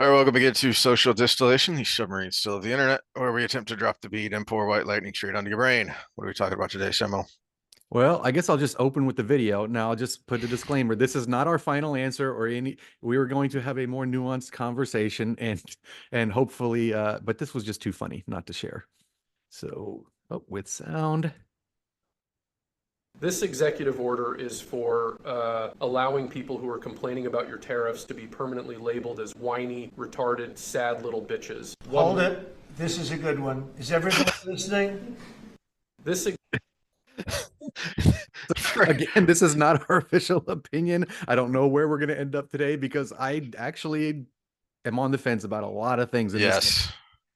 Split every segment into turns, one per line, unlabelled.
All right, welcome again to Social Distillation, the submarine still of the internet, where we attempt to drop the beat and pour white lightning straight onto your brain. What are we talking about today, Semo?
Well, I guess I'll just open with the video. Now I'll just put a disclaimer. This is not our final answer or any we were going to have a more nuanced conversation and hopefully but this was just too funny not to share. So, oh, with sound.
This executive order is for allowing people who are complaining about your tariffs to be permanently labeled as whiny, retarded, sad little bitches.
Hold it. This is a good one. Is everybody listening?
This
Again, this is not our official opinion. I don't know where we're going to end up today because I actually am on the fence about a lot of things in this.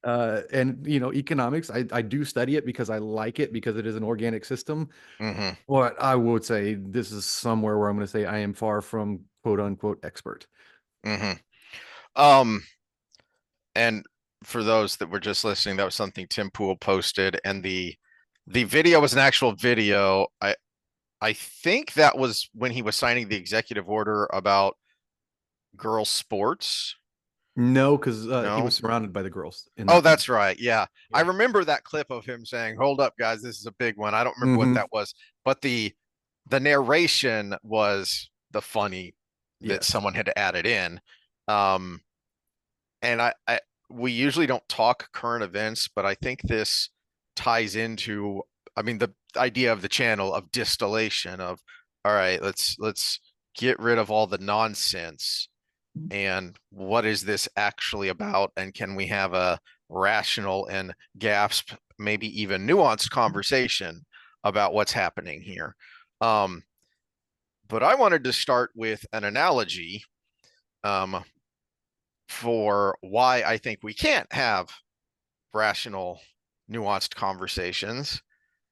Yes.
And economics, I do study it because I like it because it is an organic system.
hmm
But I would say this is somewhere where I'm going to say I am far from quote unquote expert.
hmm Um, and for those that were just listening, that was something Tim Pool posted, and the video was an actual video. I think that was when he was signing the executive order about girl sports.
No, because he
No?
was surrounded by the girls in
Oh,
that.
that's right. Yeah. I
Yeah.
remember that clip of him saying, "Hold up, guys, this is a big one." I don't remember what
Hmm.
that was, but the narration was the funny that
Yes.
someone had added in. Um, and I we usually don't talk current events, but I think this ties into, I mean, the idea of the channel of distillation of, all right, let's get rid of all the nonsense and what is this actually about, and can we have a rational and gasp, maybe even nuanced conversation about what's happening here. um but I wanted to start with an analogy um for why I think we can't have rational, nuanced conversations.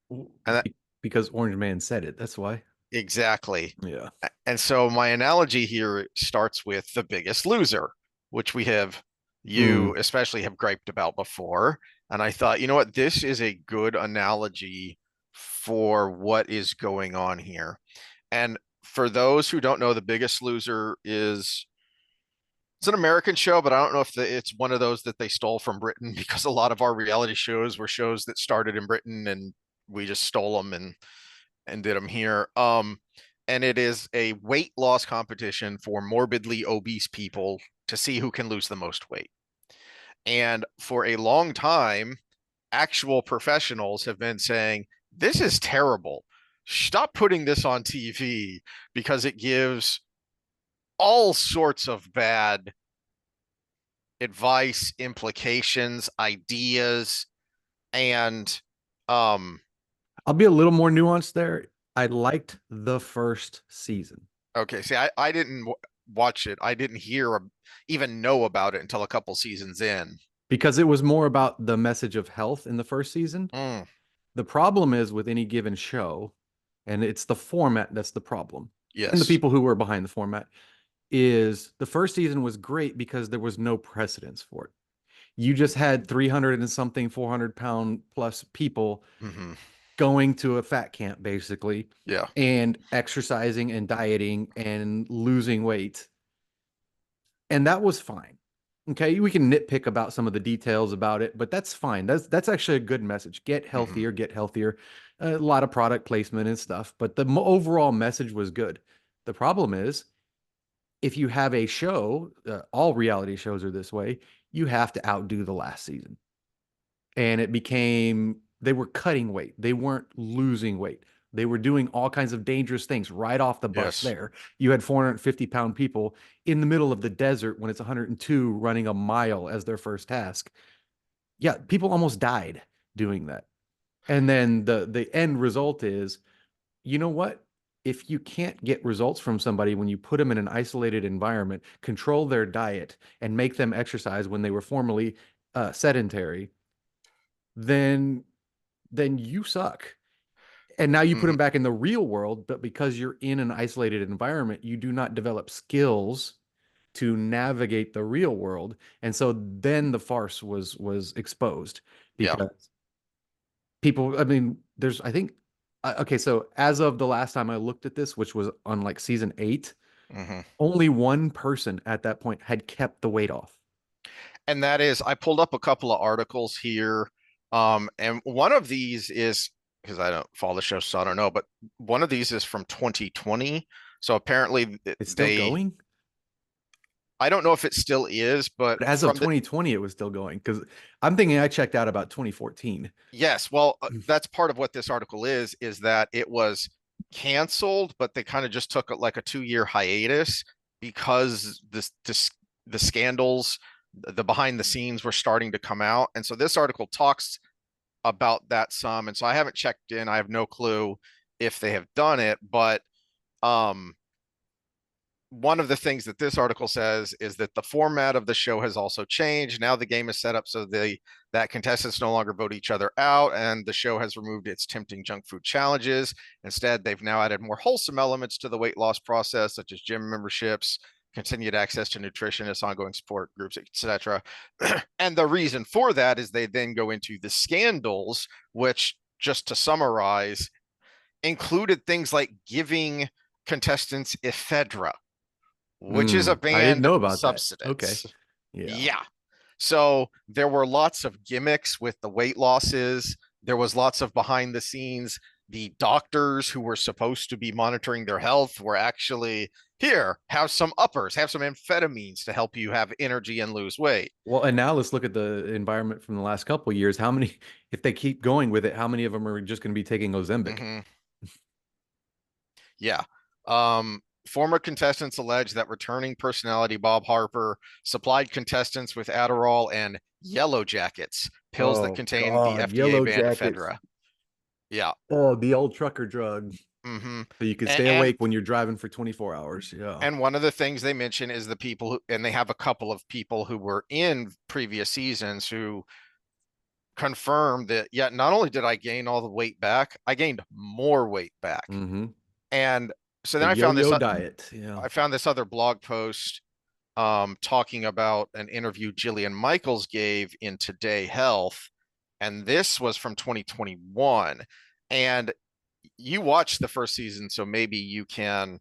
And that,
Because Orange Man said it. That's why.
exactly.
Yeah.
And so my analogy here starts with The Biggest Loser, which
Mm.
you especially have griped about before. And I thought, you know what, this is a good analogy for what is going on here. And for those who don't know, The Biggest Loser is it's an American show, but I don't know if it's one of those that they stole from Britain because a lot of our reality shows were shows that started in Britain and we just stole them and did them here. And it is a weight loss competition for morbidly obese people to see who can lose the most weight. And for a long time, actual professionals have been saying, this is terrible. Stop putting this on TV because it gives all sorts of bad advice, implications, ideas, and um
I'll be a little more nuanced there. I liked the first season
okay, see, I didn't watch it. I didn't hear even know about it until a couple seasons in.
because it was more about the message of health in the first season.
Mm,
The problem is with any given show, and it's the format that's the problem, and the
yes.
people who were behind the format, is the first season was great because there was no precedence for it. You just had 300 and something 400-pound plus people
hmm
going to a fat camp basically
Yeah.
and exercising and dieting and losing weight. And that was fine. Okay, we can nitpick about some of the details about it, but that's fine. That's actually a good message. Get
hmm
healthier, get healthier. A lot of product placement and stuff, but the overall message was good. The problem is if you have a show, all reality shows are this way, you have to outdo the last season. And it became they were cutting weight. They weren't losing weight. They were doing all kinds of dangerous things right off the bus
Yes.
there. You had 450-pound people in the middle of the desert when it's 102 running a mile as their first task. Yeah, people almost died doing that. And then the end result is, you know what? If you can't get results from somebody when you put them in an isolated environment, control their diet, and make them exercise when they were formerly sedentary, then you suck. And now you put
hmm
them back in the real world, but because you're in an isolated environment, you do not develop skills to navigate the real world. And so then the farce was exposed
Yeah.
because people, I mean, there's I think okay, so as of the last time I looked at this, which was on like season 8,
hmm
only one person at that point had kept the weight off.
And that is, I pulled up a couple of articles here. And one of these is, because I don't follow the show, so I don't know, but one of these is from 2020. So apparently
It's still
they,
going?
I don't know if it still is, but
But as of
from the,
2020, it was still going because I'm thinking I checked out about 2014.
yes, well, that's part of what this article is that it was canceled, but they kind of just took like a 2 year hiatus because the scandals, the behind the scenes were starting to come out. And so this article talks about that some. And so I haven't checked in. I have no clue if they have done it, but um one of the things that this article says is that the format of the show has also changed. Now the game is set up so that contestants no longer vote each other out, and the show has removed its tempting junk food challenges. Instead, they've now added more wholesome elements to the weight loss process, such as gym memberships, continued access to nutritionists, ongoing support groups, etc. And the reason for that is they then go into the scandals, which, just to summarize, included things like giving contestants ephedra, which is a
I didn't
banned
know about that. Okay.
substance.
Yeah.
Yeah. So there were lots of gimmicks with the weight losses. There was lots of behind the scenes. The doctors who were supposed to be monitoring their health were actually here, have some uppers, have some amphetamines to help you have energy and lose weight.
Well, and now let's look at the environment from the last couple of years. How many, if they keep going with it, how many of them are just going to be taking Ozempic?
Mm-hmm. Yeah. Former contestants allege that returning personality Bob Harper supplied contestants with Adderall and Yellow Jackets, pills that
Oh
contain the
God,
FDA
Yellow
banned
Jackets.
ephedra. Yeah.
Oh, the old trucker drug.
Mm-hmm.
So you can
And,
stay
and
awake when you're driving for 24 hours. Yeah.
and one of the things they mention is the people who, and they have a couple of people who were in previous seasons who confirmed that, yeah, not only did I gain all the weight back, I gained more weight back.
Mm-hmm.
And so
The
then
yo-yo diet. Yeah.
I found this other blog post talking about an interview Jillian Michaels gave in Today Health, and this was from 2021. And you watched the first season, so maybe you can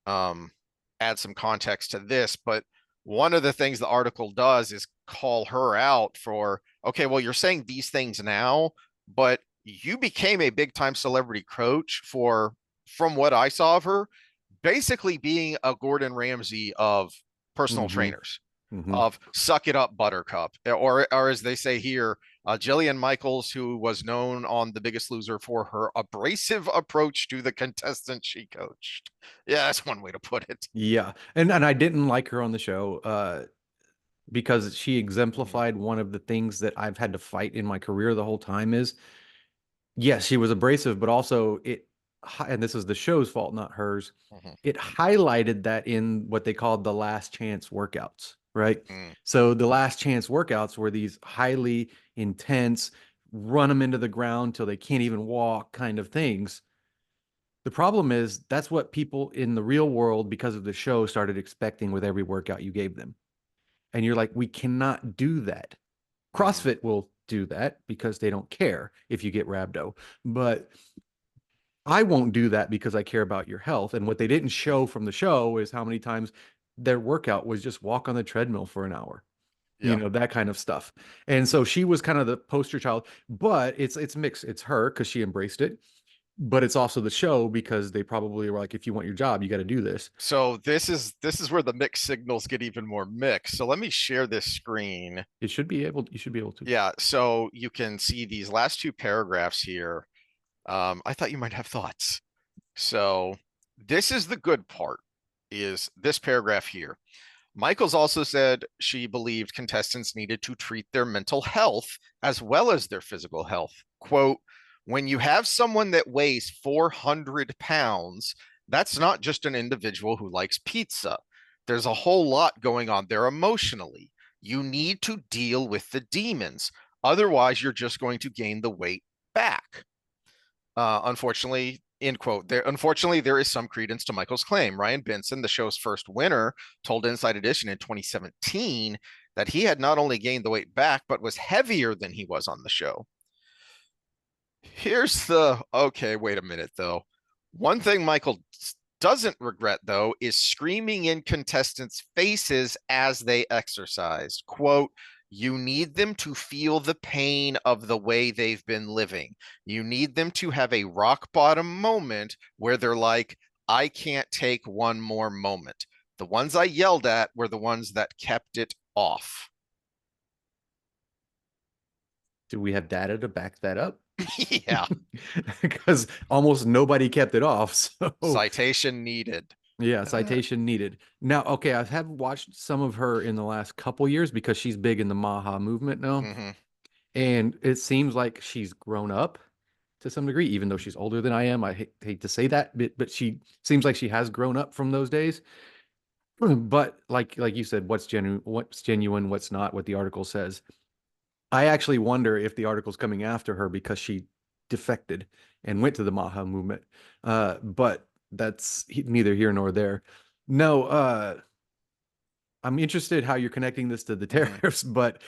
um, add some context to this. But one of the things the article does is call her out for, okay, well, you're saying these things now, but you became a big time celebrity coach for, from what I saw of her, basically being a Gordon Ramsay of personal
Mm-hmm.
trainers,
Mm-hmm.
of suck it up, buttercup, or as they say here, Jillian Michaels, who was known on The Biggest Loser for her abrasive approach to the contestants she coached. Yeah, that's one way to put it.
Yeah. And I didn't like her on the show because she exemplified one of the things that I've had to fight in my career the whole time is yes, she was abrasive, but also and this is the show's fault, not hers.
Mhm.
It highlighted that in what they called the last chance workouts, right?
Mm,
So the last chance workouts were these highly intense, run them into the ground till they can't even walk kind of things. The problem is that's what people in the real world, because of the show, started expecting with every workout you gave them. And you're like, we cannot do that.
mm,
CrossFit will do that because they don't care if you get rhabdo. But I won't do that because I care about your health. And what they didn't show from the show is how many times their workout was just walk on the treadmill for an hour, you
yeah.
know, that kind of stuff. And so she was kind of the poster child, but it's mixed. It's her because she embraced it, but it's also the show because they probably were like, if you want your job, you got to do this.
So this is where the mixed signals get even more mixed. So let me share this screen.
It should be able, you should be able to.
Yeah, so you can see these last two paragraphs here. I thought you might have thoughts. So this is the good part, is this paragraph here. Michaels also said she believed contestants needed to treat their mental health as well as their physical health. Quote, when you have someone that weighs 400 pounds, that's not just an individual who likes pizza. There's a whole lot going on there emotionally. You need to deal with the demons. Otherwise, you're just going to gain the weight back. Unfortunately, end quote. Unfortunately, there is some credence to Michael's claim. Ryan Benson, the show's first winner, told Inside Edition in 2017 that he had not only gained the weight back, but was heavier than he was on the show. Here's the, okay, wait a minute though. One thing Michael doesn't regret though is screaming in contestants' faces as they exercised. Quote, You need them to feel the pain of the way they've been living. You need them to have a rock bottom moment where they're like, I can't take one more moment. The ones I yelled at were the ones that kept it off.
Do we have data to back that up?
Yeah.
Because almost nobody kept it off. So
Citation needed.
yeah, citation needed. Now, okay, I have watched some of her in the last couple years because she's big in the Maha movement now.
Mm-hmm.
And it seems like she's grown up to some degree, even though she's older than I am. I hate to say that, but she seems like she has grown up from those days. But like you said, what's genuine, what's not, what the article says. I actually wonder if the article's coming after her because she defected and went to the Maha movement. But that's neither here nor there. No, I'm interested how you're connecting this to the tariffs, but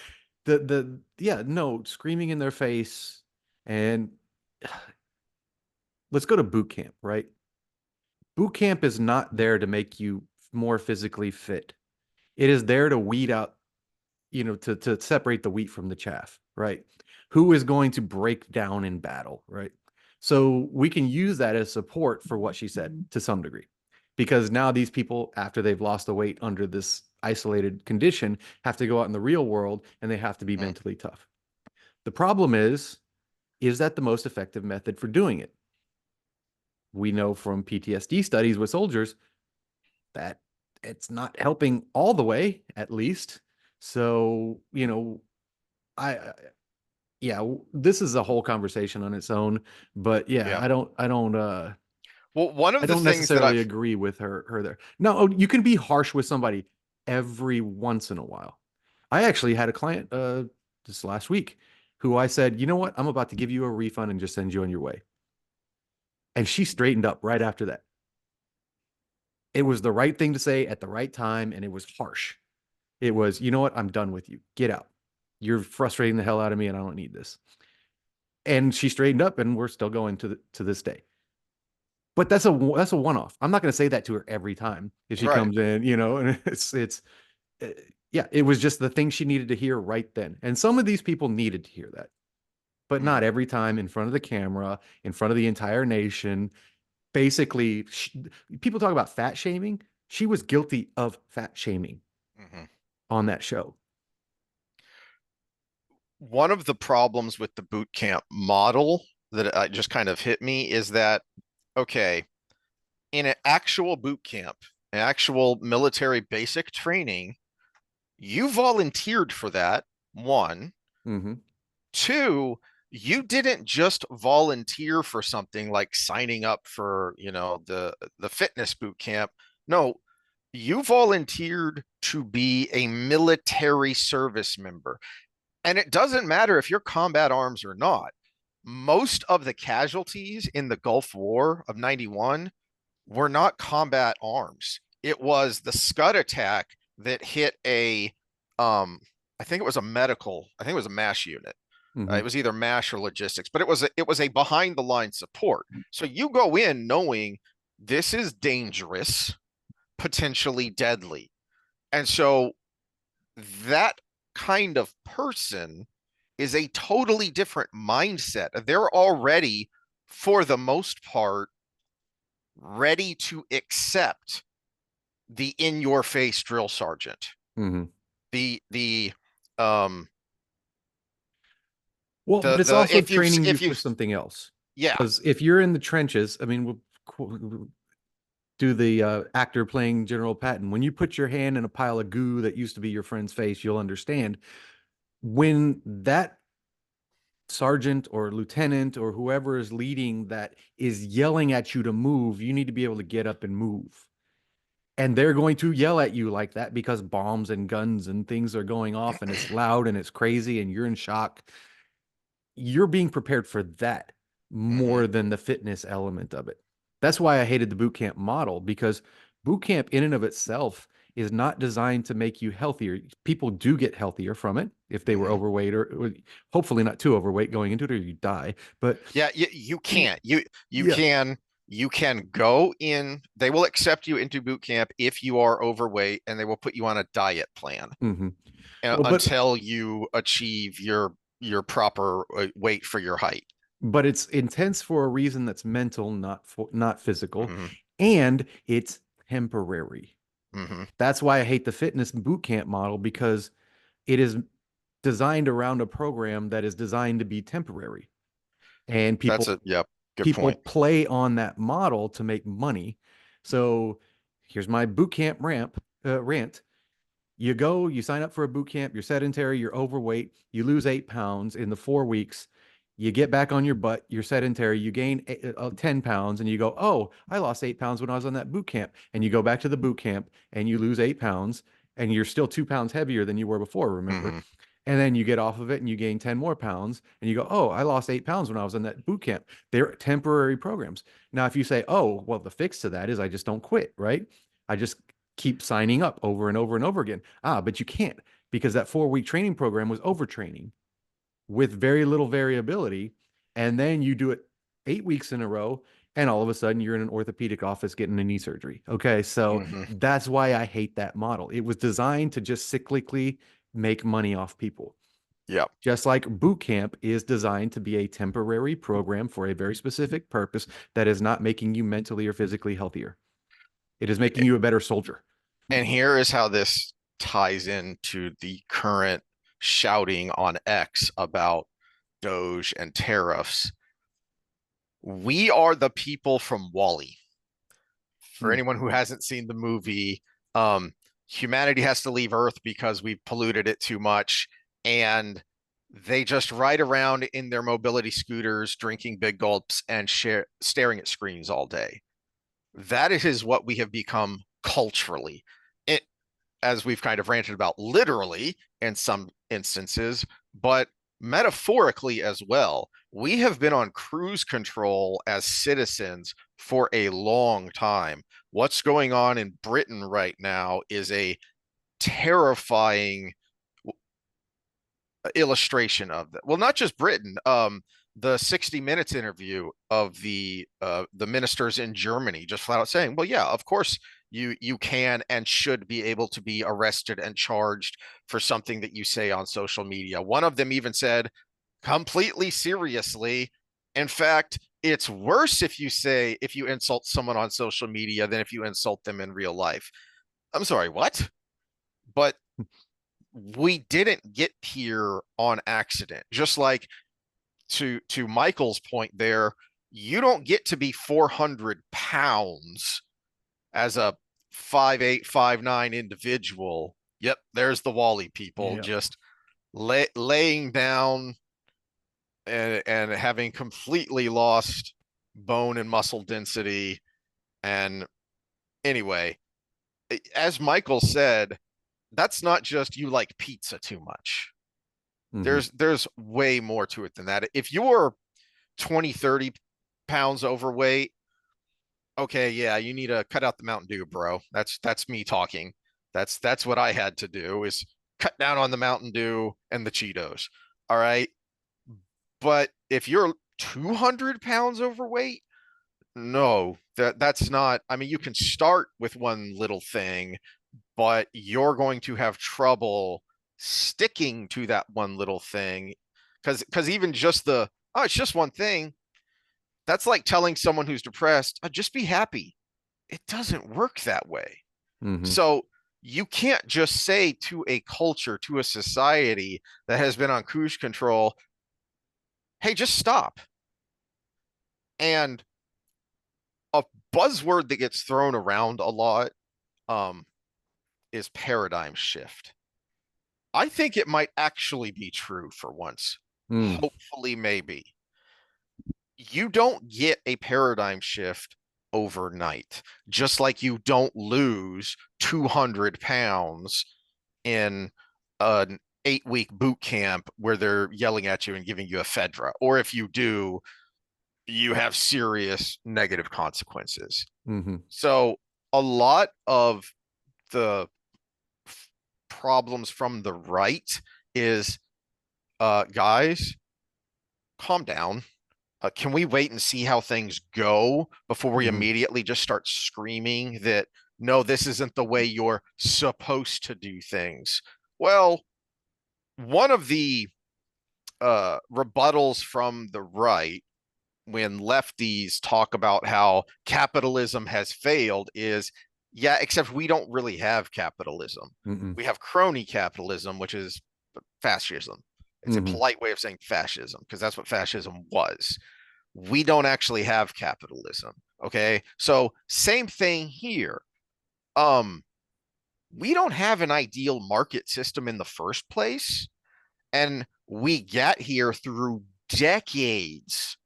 yeah, no, screaming in their face. And let's go to boot camp, right? Boot camp is not there to make you more physically fit. It is there to weed out, to separate the wheat from the chaff, right? Who is going to break down in battle, right? So we can use that as support for what she said to some degree, because now these people, after they've lost the weight under this isolated condition, have to go out in the real world and they have to be mentally tough. The problem is that the most effective method for doing it? We know from PTSD studies with soldiers that it's not helping all the way, at least. So, I yeah, this is a whole conversation on its own, but yeah,
Yeah. Well, one
I
of the
don't
things that
necessarily
I've
agree with her there. No, you can be harsh with somebody every once in a while. I actually had a client this last week who I said, you know what? I'm about to give you a refund and just send you on your way. And she straightened up right after that. It was the right thing to say at the right time, and it was harsh. It was, you know what? I'm done with you. Get out. You're frustrating the hell out of me, and I don't need this. And she straightened up, and we're still going to this day. But that's a one-off. I'm not going to say that to her every time if she
right.
comes in, and uh, yeah, it was just the thing she needed to hear right then. And some of these people needed to hear that, but not every time in front of the camera, in front of the entire nation. Basically, people talk about fat shaming. She was guilty of fat shaming
Mm-hmm.
on that show.
One of the problems with the boot camp model that just kind of hit me is that, okay, in an actual boot camp, an actual military basic training, you volunteered for that, one.
Mm-hmm.
Two, you didn't just volunteer for something like signing up for, the fitness boot camp. No, you volunteered to be a military service member. And it doesn't matter if you're combat arms or not. Most of the casualties in the Gulf War of 91 were not combat arms. It was the Scud attack that hit I think it was a MASH unit.
Mm-hmm.
It was either MASH or logistics, but it was a behind the line support. So you go in knowing this is dangerous, potentially deadly. And so that kind of person is a totally different mindset. They're already, for the most part, ready to accept the in your face drill sergeant.
Mm-hmm.
The
Well, but it's also training you
if you
for something else.
yeah.
Because if you're in the trenches, I mean, we'll do the actor playing General Patton. When you put your hand in a pile of goo that used to be your friend's face, you'll understand. When that sergeant or lieutenant or whoever is leading that is yelling at you to move, you need to be able to get up and move. And they're going to yell at you like that because bombs and guns and things are going off and it's loud and it's crazy and you're in shock. You're being prepared for that more than the fitness element of it. That's why I hated the boot camp model, because boot camp in and of itself is not designed to make you healthier. People do get healthier from it if they were overweight or hopefully not too overweight going into it or you die. But
yeah, you can't. You
yeah.
can You can go in, they will accept you into boot camp if you are overweight, and they will put you on a diet plan
Mm-hmm. Well,
until you achieve your proper weight for your height.
but it's intense for a reason that's mental, not physical,
Mm-hmm.
and it's temporary.
Mm-hmm.
That's why I hate the fitness boot camp model, because it is designed around a program that is designed to be temporary. And
That's a, yep, good
people
point.
play on that model to make money. So here's my boot camp rant. You go, you sign up for a boot camp, you're sedentary, you're overweight, you lose 8 pounds in the 4 weeks. You get back on your butt, you're sedentary, you gain 10 pounds, and you go, oh, I lost 8 pounds when I was on that boot camp. And you go back to the boot camp and you lose 8 pounds, and you're still 2 pounds heavier than you were before, remember?
Mm-hmm.
And then you get off of it and you gain 10 more pounds, and you go, oh, I lost 8 pounds when I was in that boot camp. They're temporary programs. Now, if you say, oh, well, the fix to that is I just don't quit, right? I just keep signing up over and over and over again. But you can't, because that 4 week training program was overtraining with very little variability. And then you do it 8 weeks in a row, and all of a sudden you're in an orthopedic office getting a knee surgery. Okay. So
Mm-hmm.
that's why I hate that model. It was designed to just cyclically make money off people.
Yep.
Just like boot camp is designed to be a temporary program for a very specific purpose that is not making you mentally or physically healthier. It is making you a better soldier.
And here is how this ties into the current shouting on X about Doge and tariffs. We are the people from Wall-E. For
Hmm.
anyone who hasn't seen the movie, um, humanity has to leave Earth because we've polluted it too much, and they just ride around in their mobility scooters, drinking big gulps and staring at screens all day. That is what we have become culturally. It, as we've kind of ranted about, literally in some instances, but metaphorically as well. We have been on cruise control as citizens for a long time. What's going on in Britain right now is a terrifying illustration of that. Well, not just Britain. The 60 Minutes interview of the ministers in Germany just flat out saying, "Well, yeah, of course you can and should be able to be arrested and charged for something that you say on social media." One of them even said, completely seriously, in fact, it's worse if you insult someone on social media than if you insult them in real life. I'm sorry, what? But we didn't get here on accident. Just like to Michael's point there, you don't get to be 400 pounds as a 5'8", 5'9" individual. Yep, there's the Wall-E people,
Yeah.
just laying down and having completely lost bone and muscle density. And anyway, as Michael said, that's not just you like pizza too much.
Mm-hmm.
There's way more to it than that. If you're 20, 30 pounds overweight, okay, yeah, you need to cut out the Mountain Dew, bro. That's me talking. That's what I had to do, is cut down on the Mountain Dew and the Cheetos. All right. But if you're 200 pounds overweight, no, that's not. I mean, you can start with one little thing, but you're going to have trouble sticking to that one little thing, because even just oh, it's just one thing. That's like telling someone who's depressed, oh, just be happy. It doesn't work that way.
Mm-hmm.
So you can't just say to a culture, to a society that has been on cruise control, hey, just stop. And a buzzword that gets thrown around a lot, um, is paradigm shift. I think it might actually be true for once.
Mm.
Hopefully, maybe. You don't get a paradigm shift overnight, just like you don't lose 200 pounds in an 8 week boot camp where they're yelling at you and giving you ephedra. Or if you do, you have serious negative consequences.
Mm-hmm.
So a lot of the problems from the right is, guys, calm down. can we wait and see how things go before we
Mhm.
immediately just start screaming that no, this isn't the way you're supposed to do things? Well, one of the rebuttals from the right when lefties talk about how capitalism has failed is, yeah, except we don't really have capitalism.
Mm-mm.
We have crony capitalism, which is fascism. It's a
Mhm.
polite way of saying fascism because that's what fascism was. We don't actually have capitalism. Okay. So same thing here. Um, we don't have an ideal market system in the first place. And we get here through decades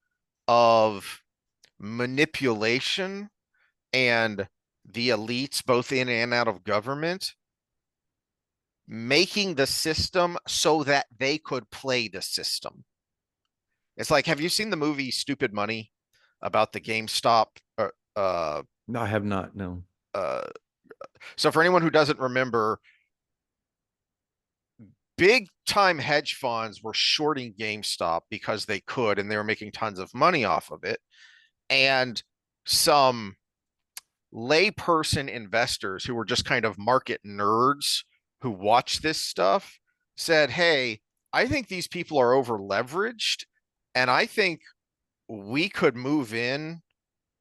of manipulation and the elites, both in and out of government, making the system so that they could play the system. It's like, have you seen the movie Stupid Money about the GameStop?
No, I have not. No.
Uh, so, for anyone who doesn't remember, big time hedge funds were shorting GameStop because they could, and they were making tons of money off of it. And some layperson investors who were just kind of market nerds who watch this stuff said, hey, I think these people are over leveraged. And I think we could move in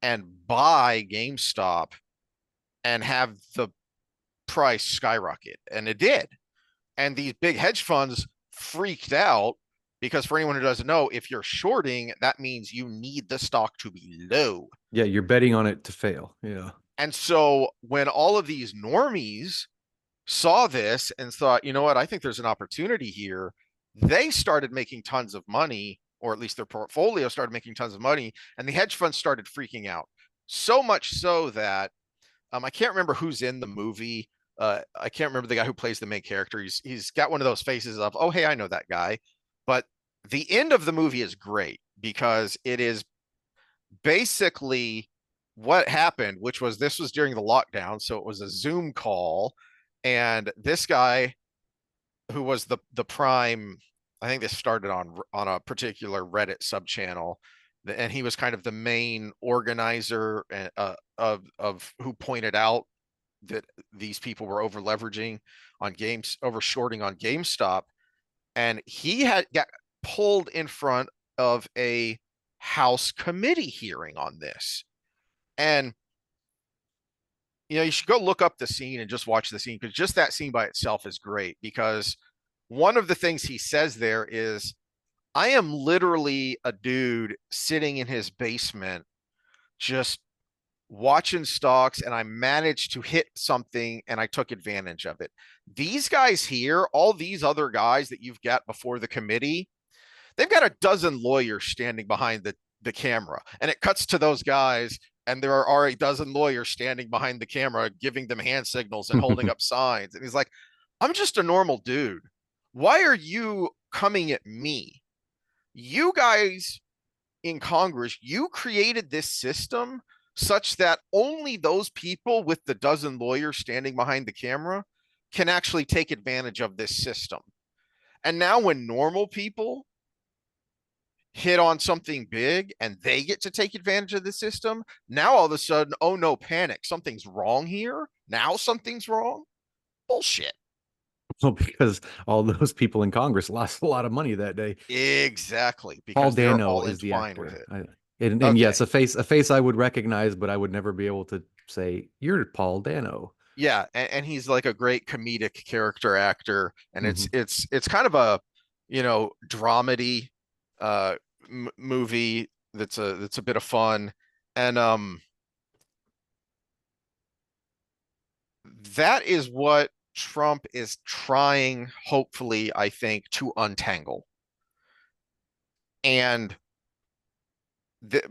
and buy GameStop and have the price skyrocket. And it did. And these big hedge funds freaked out because, for anyone who doesn't know, if you're shorting, that means you need the stock to be low.
Yeah, you're betting on it to fail. Yeah.
And so when all of these normies saw this and thought, you know what, I think there's an opportunity here, they started making tons of money, or at least their portfolio started making tons of money, and the hedge funds started freaking out. So much so that I can't remember who's in the movie. I can't remember the guy who plays the main character. He's got one of those faces of, oh, hey, I know that guy. But the end of the movie is great because it is basically what happened, which was this was during the lockdown, so it was a Zoom call, and this guy who was the prime, I think this started on a particular Reddit sub channel, and he was kind of the main organizer of who pointed out that these people were over leveraging on games, over shorting on GameStop, and he had got pulled in front of a House committee hearing on this. And you should go look up the scene and just watch the scene because just that scene by itself is great because one of the things he says there is, I am literally a dude sitting in his basement just watching stocks and I managed to hit something and I took advantage of it. These guys here, all these other guys that you've got before the committee, they've got a dozen lawyers standing behind the camera. And it cuts to those guys and there are a dozen lawyers standing behind the camera giving them hand signals and holding up signs. And he's like, I'm just a normal dude. Why are you coming at me? You guys in Congress, you created this system such that only those people with the dozen lawyers standing behind the camera can actually take advantage of this system. And now when normal people hit on something big and they get to take advantage of the system, now all of a sudden, oh no, panic, something's wrong here. Now something's wrong. Bullshit.
Well, because all those people in Congress lost a lot of money that day.
Exactly,
Paul
because they're
Dano
all
is the
entwined with
actor.
it.
And
Okay.
yes, a face I would recognize, but I would never be able to say, you're Paul Dano.
Yeah, and he's like a great comedic character actor, and it's
Mhm.
it's it's kind of a dramedy movie that's a bit of fun, and that is what Trump is trying, hopefully, I think, to untangle. And the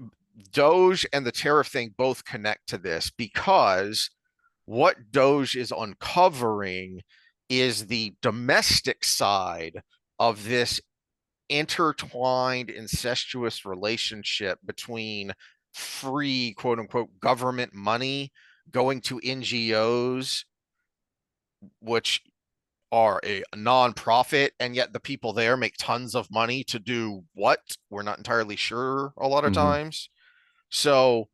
Doge and the tariff thing both connect to this because what Doge is uncovering is the domestic side of this intertwined, incestuous relationship between free, quote unquote, government money going to NGOs, which are a nonprofit, and yet the people there make tons of money to do what? We're not entirely sure a lot of
Mhm.
times. So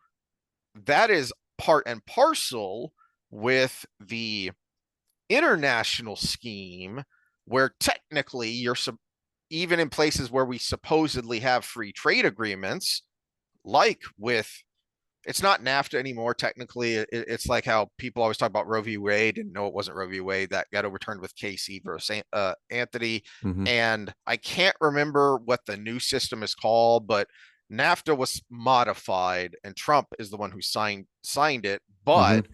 that is part and parcel with the international scheme, where technically you're even in places where we supposedly have free trade agreements, like with, it's not NAFTA anymore. Technically, it's like how people always talk about Roe v. Wade, and no, it wasn't Roe v. Wade. That got overturned with Casey versus Anthony.
Mhm.
And I can't remember what the new system is called, but NAFTA was modified, and Trump is the one who signed it.
Mhm.
But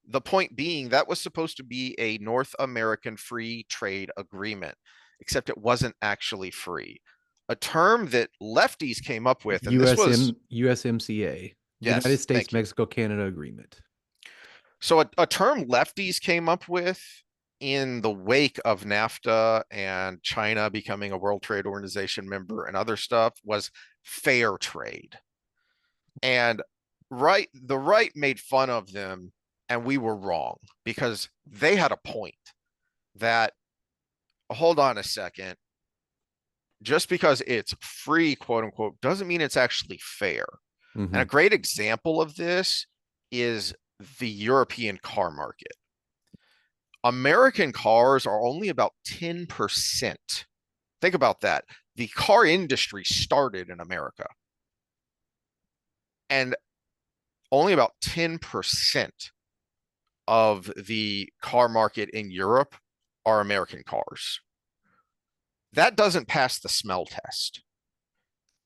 the point being, that was supposed to be a North American free trade agreement, except it wasn't actually free. A term that lefties came up with, and this was,
USMCA, United
yes,
States
thank you.
Mexico Canada Agreement.
So a term lefties came up with in the wake of NAFTA and China becoming a World Trade Organization member and other stuff was fair trade. And the right made fun of them, and we were wrong, because they had a point that, hold on a second, just because it's free, quote unquote, doesn't mean it's actually fair. And a
Mhm.
great example of this is the European car market. American cars are only about 10%. Think about that. The car industry started in America, and only about 10% of the car market in Europe are American cars. That doesn't pass the smell test.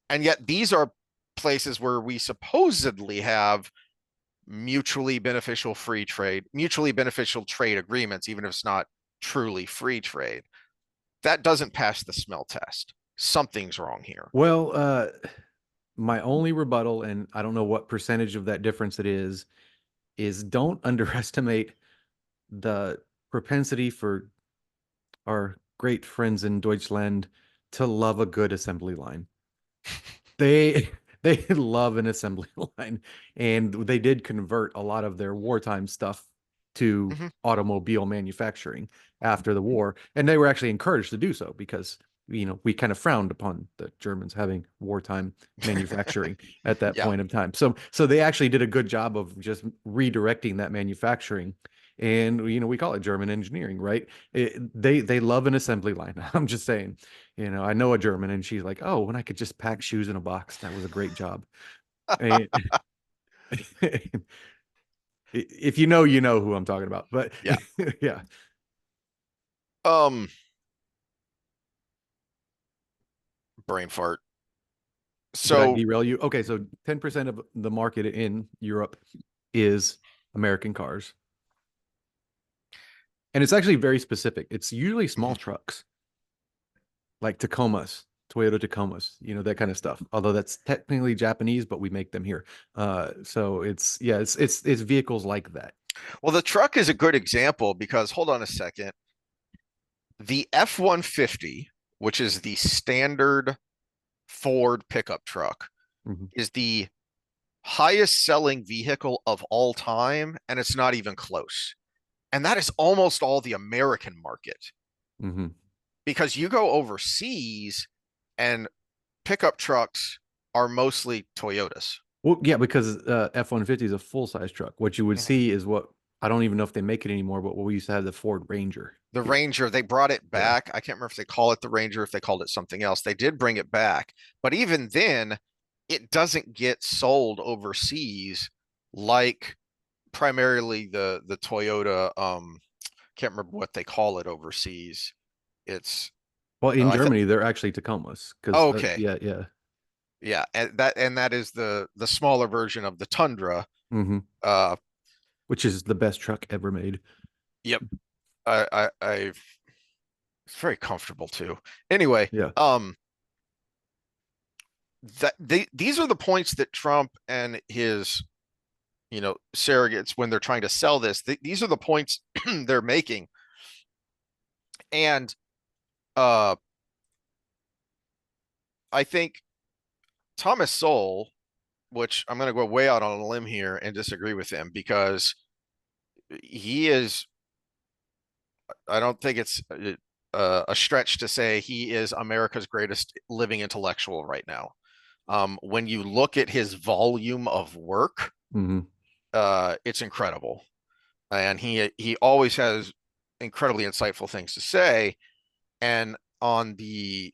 And yet these are places where we supposedly have mutually beneficial free trade, mutually beneficial trade agreements, even if it's not truly free trade. That doesn't pass the smell test. Something's wrong here.
Well, my only rebuttal, and I don't know what percentage of that difference it is don't underestimate the propensity for our great friends in Deutschland to love a good assembly line. They they love an assembly line, and they did convert a lot of their wartime stuff to
Mm-hmm.
automobile manufacturing after the war, and they were actually encouraged to do so because we kind of frowned upon the Germans having wartime manufacturing at that
Yeah.
point of time. So they actually did a good job of just redirecting that manufacturing. And we call it German engineering, right? They love an assembly line. I'm just saying. I know a German, and she's like, "Oh, when I could just pack shoes in a box, that was a great job." And if you know who I'm talking about. But
Yeah.
yeah,
Um, brain fart.
did I
So,
derail you? Okay, so 10% of the market in Europe is American cars, and it's actually very specific. It's usually small trucks, like Tacomas, Toyota Tacomas, that kind of stuff. Although that's technically Japanese, but we make them here. So it's vehicles like that.
well, the truck is a good example because, hold on a second. The F-150, which is the standard Ford pickup truck,
Mhm.
is the highest selling vehicle of all time, and it's not even close. And that is almost all the American market,
Mhm.
because you go overseas and pickup trucks are mostly Toyotas.
Well, yeah, because F-150 is a full-size truck. What you would
Mhm.
see is what I don't even know if they make it anymore, but what we used to have the Ford Ranger
The
here.
Ranger, they brought it
Yeah.
back. I can't remember if they call it the Ranger, if they called it something else. They did bring it back. But even then, it doesn't get sold overseas like primarily the Toyota. Can't remember what they call it overseas. It's
Well, in
I thought,
Germany, they're actually Tacomas because
okay.
yeah.
Yeah, and that is the smaller version of the Tundra.
Hmm.
Uh,
Which is the best truck ever made.
yep. I've it's very comfortable too. Anyway,
Yeah.
these are the points that Trump and his surrogates, when they're trying to sell this, these are the points they're making. And uh I think Thomas Sowell, which I'm going to go way out on a limb here and disagree with him, because he is I don't think it's a stretch to say he is America's greatest living intellectual right now. When you look at his volume of work,
Mm-hmm.
it's incredible, and he always has incredibly insightful things to say. And on the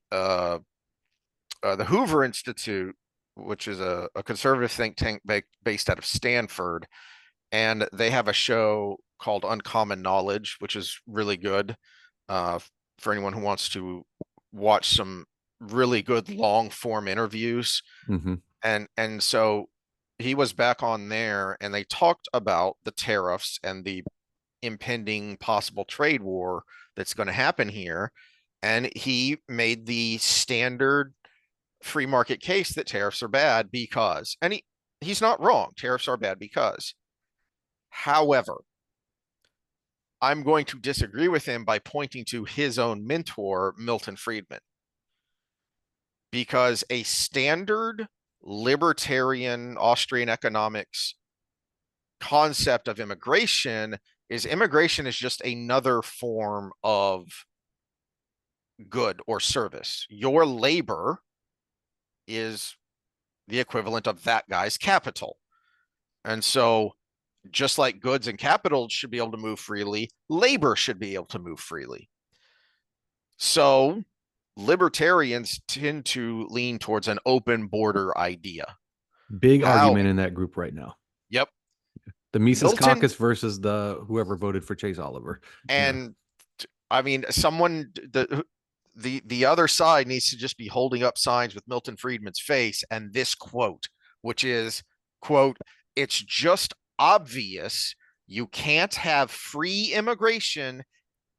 Hoover Institute, which is a conservative think tank based out of Stanford, and they have a show called Uncommon Knowledge, which is really good uh, for anyone who wants to watch some really good long form interviews.
Mm-hmm.
And so he was back on there, and they talked about the tariffs and the impending possible trade war that's going to happen here. And he made the standard free market case that tariffs are bad because, and he's not wrong, tariffs are bad because. However, I'm going to disagree with him by pointing to his own mentor, Milton Friedman, because a standard libertarian Austrian economics concept of immigration is just another form of good or service. Your labor is the equivalent of that guy's capital. And so just like goods and capital should be able to move freely, labor should be able to move freely. So libertarians tend to lean towards an open border idea.
Big
How?
argument in that group right now.
Yep.
The Mises
Milton
Caucus versus the whoever voted for Chase Oliver.
and I mean, someone the other side needs to just be holding up signs with Milton Friedman's face and this quote, which is, quote, "It's just obvious you can't have free immigration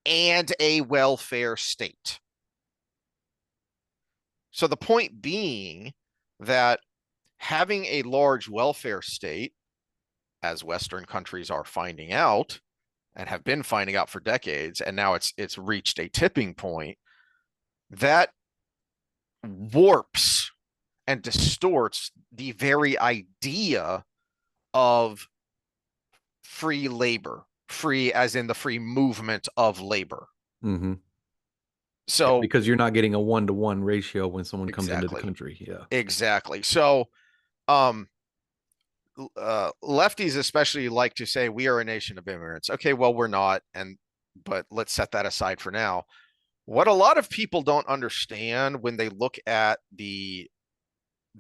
and a welfare state." So the point being that having a large welfare state, as Western countries are finding out and have been finding out for decades, and now it's reached a tipping point, that warps and distorts the very idea of free labor, free as in the free movement of labor.
Mm-hmm.
So
because you're not getting a 1-to-1 ratio when someone comes into the
exactly,
country. Yeah.
exactly. So um lefties especially like to say we are a nation of immigrants. Okay, well, we're not, but let's set that aside for now. What a lot of people don't understand when they look at the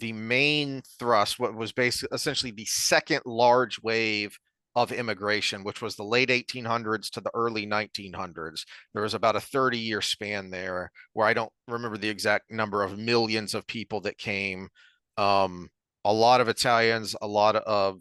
main thrust, what was basically essentially the second large wave of immigration, which was the late 1800s to the early 1900s. There was about a 30-year span there where I don't remember the exact number of millions of people that came. A lot of Italians, um,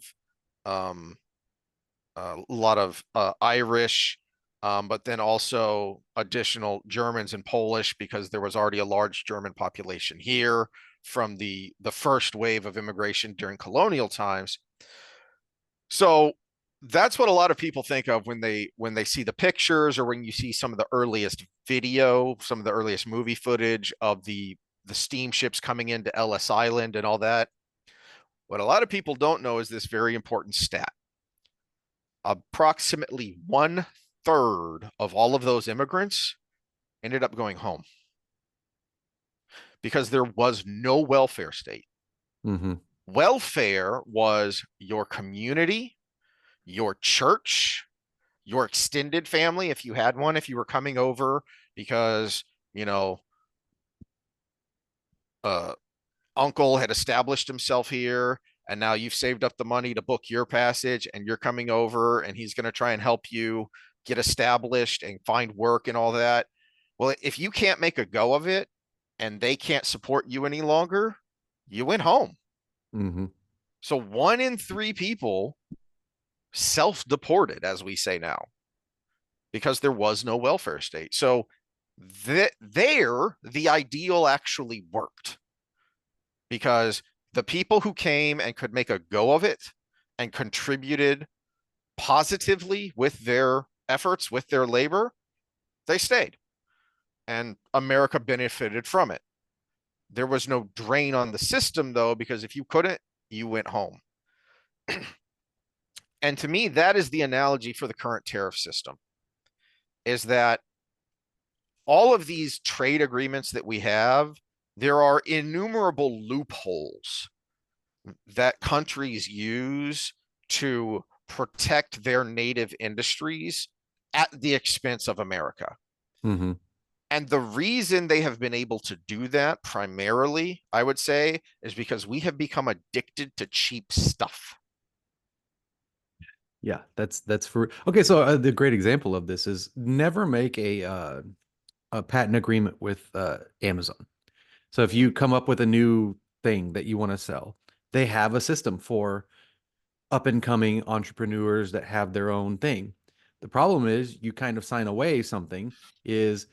a lot of Irish, but then also additional Germans and Polish because there was already a large German population here from the first wave of immigration during colonial times. So that's what a lot of people think of when they see the pictures or when you see some of the earliest video, some of the earliest movie footage of the steamships coming into Ellis Island and all that. What a lot of people don't know is this very important stat. Approximately 1/3 of all of those immigrants ended up going home because there was no welfare state.
Mm-hmm.
Welfare was your community, your church, your extended family, if you had one, if you were coming over because, you know, uh, uncle had established himself here and now you've saved up the money to book your passage and you're coming over and he's going to try and help you get established and find work and all that. Well, if you can't make a go of it and they can't support you any longer, you went home.
Mm-hmm.
So 1 in 3 people self-deported, as we say now, because there was no welfare state. So the ideal actually worked because the people who came and could make a go of it and contributed positively with their efforts, with their labor, they stayed. And America benefited from it. There was no drain on the system, though, because if you couldn't, you went home. And to me, that is the analogy for the current tariff system. is that all of these trade agreements that we have, there are innumerable loopholes that countries use to protect their native industries at the expense of America.
Mm-hmm.
And the reason they have been able to do that primarily, I would say, is because we have become addicted to cheap stuff.
Yeah, that's for okay. So the great example of this is never make a patent agreement with Amazon. So if you come up with a new thing that you want to sell, they have a system for up and coming entrepreneurs that have their own thing. The problem is you kind of sign away something is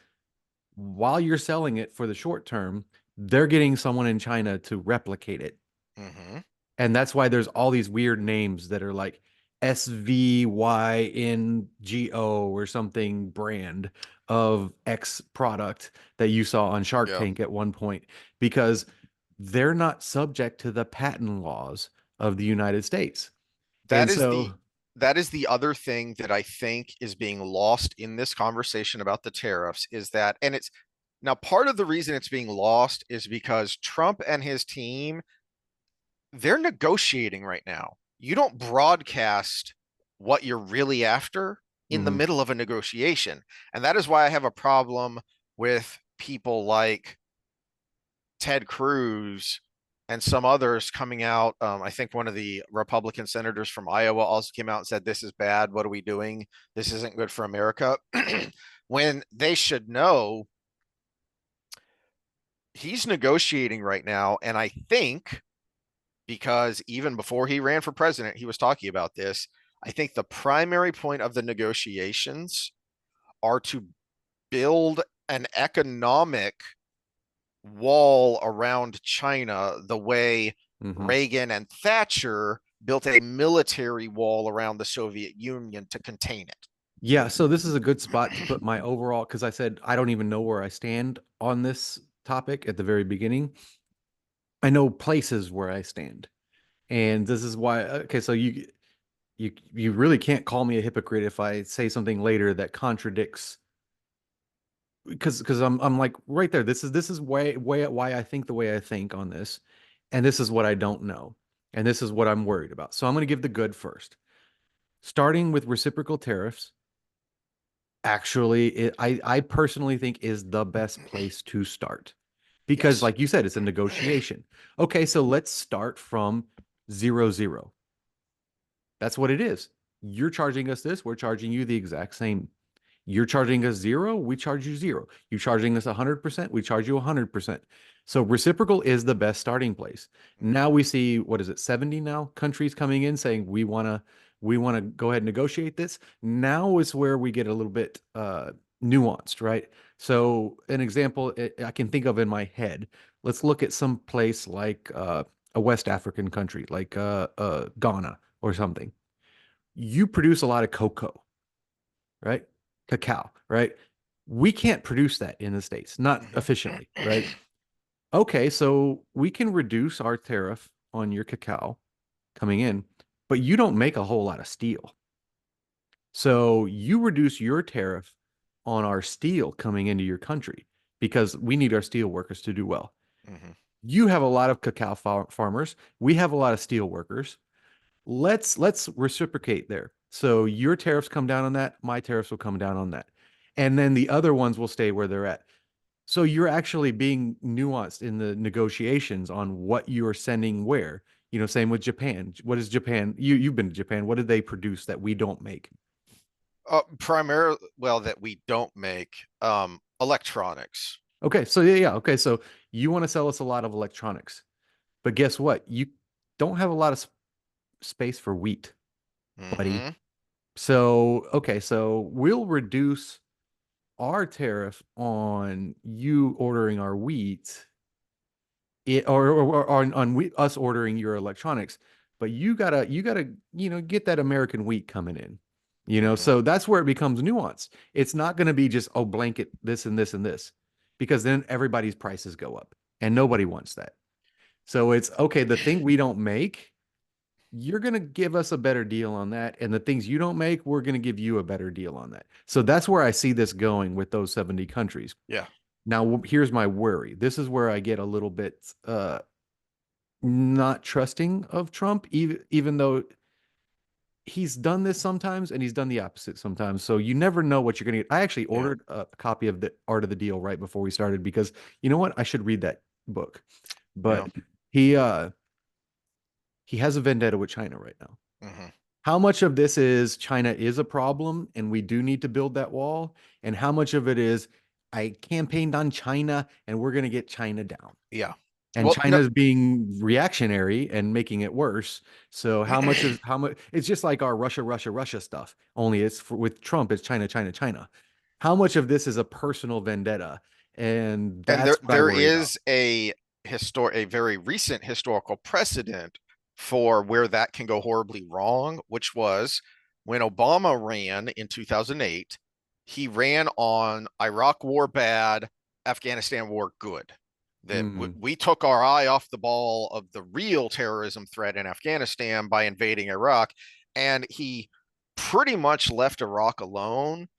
while you're selling it for the short term, they're getting someone in China to replicate it.
Mm-hmm.
And that's why there's all these weird names that are like SVYNGO or something brand of X product that you saw on Shark
Yeah.
Tank at one point, because they're not subject to the patent laws of the United States.
That
And
is the
so,
that is the other thing that I think is being lost in this conversation about the tariffs is that, and it's now part of the reason it's being lost is because Trump and his team, they're negotiating right now. You don't broadcast what you're really after in the
mhm.
middle of a negotiation. And that is why I have a problem with people like Ted Cruz and some others coming out. I think one of the Republican senators from Iowa also came out and said, "This is bad. What are we doing? This isn't good for America." When they should know he's negotiating right now. And I think because even before he ran for president, he was talking about this. I think the primary point of the negotiations are to build an economic wall around China the way
Mhm.
Reagan and Thatcher built a military wall around the Soviet Union to contain
Yeah, so this is a good spot to put my overall, because I said I don't even know where I stand on this topic at the very beginning. I know places where I stand. And this is why, okay, so you really can't call me a hypocrite if I say something later that contradicts, because I'm like right there. This is why I think the way I think on this, and this is what I don't know, and this is what I'm worried about. So I'm going to give the good first. Starting with reciprocal tariffs, actually, I personally think is the best
it.
place to start because,
Yes.
like you said, it's a negotiation. Okay, so let's start from 0-0. That's what it is. You're charging us this, we're charging you the exact same. You're charging us zero, we charge you zero. You're charging us 100%, we charge you 100%. So reciprocal is the best starting place. Now we see, what is it, 70 now countries coming in saying we want to go ahead and negotiate this. Now is where we get a little bit nuanced, right? So an example I can think of in my head. Let's look at some place like a West African country, like Ghana or something. You produce a lot of cocoa, right? Cacao, right? We can't produce that in the States, not efficiently, right? Okay, so we can reduce our tariff on your cacao coming in, but you don't make a whole lot of steel. So you reduce your tariff on our steel coming into your country because we need our steel workers to do well.
Mm-hmm.
You have a lot of cacao farmers. We have a lot of steel workers. Let's reciprocate there. So your tariffs come down on that, my tariffs will come down on that. And then the other ones will stay where they're at. So you're actually being nuanced in the negotiations on what you're sending where. Same with Japan. What is Japan? You've been to Japan. What did they produce that we don't make?
Primarily, well, that we don't make electronics.
Okay, so yeah. Okay, so you want to sell us a lot of electronics, but guess what? You don't have a lot of space for wheat, buddy.
Mm-hmm.
So, okay, so we'll reduce our tariff on you ordering our wheat, or on us ordering your electronics, but you gotta get that American wheat coming in.
Mm-hmm.
So that's where it becomes nuanced. It's not going to be just blanket this and this and this, because then everybody's prices go up, and nobody wants that. So it's okay. The thing we don't make, you're going to give us a better deal on that. And the things you don't make, we're going to give you a better deal on that. So that's where I see this going with those 70 countries.
Yeah.
Now, here's my worry. This is where I get a little bit not trusting of Trump, even though he's done this sometimes and he's done the opposite sometimes. So you never know what you're going to get. I actually
Yeah.
ordered a copy of the Art of the Deal right before we started because you know what? I should read that book. But he he has a vendetta with China right now.
Mm-hmm.
How much of this is China is a problem and we do need to build that wall? And how much of it is I campaigned on China and we're going to get China down?
Yeah.
And
Well, no,
China's being reactionary and making it worse. So how much it's just like our Russia stuff. Only with Trump, it's China, China, China. How much of this is a personal vendetta? And
and
that's what I
there
worry about.
is a very recent historical precedent for where that can go horribly wrong, which was when Obama ran in 2008. He ran on Iraq war bad, Afghanistan war good. That
Mm,
we took our eye off the ball of the real terrorism threat in Afghanistan by invading Iraq, and he pretty much left Iraq alone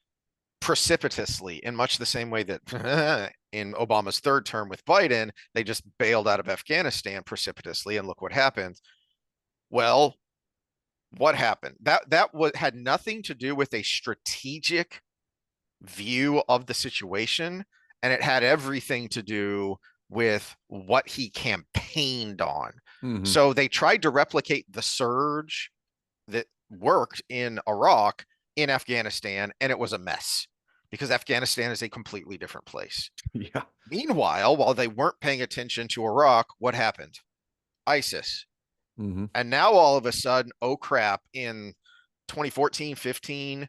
precipitously in much the same way that in Obama's third term with Biden, they just bailed out of Afghanistan precipitously. And look what happened. Well, what happened? Had nothing to do with a strategic view of the situation, and it had everything to do with what he campaigned on.
mhm.
So they tried to replicate the surge that worked in Iraq in Afghanistan, and it was a mess because Afghanistan is a completely different place.
Yeah.
Meanwhile, while they weren't paying attention to Iraq, what happened? ISIS.
Mhm.
And now all of a sudden, oh crap, in 2014, 15,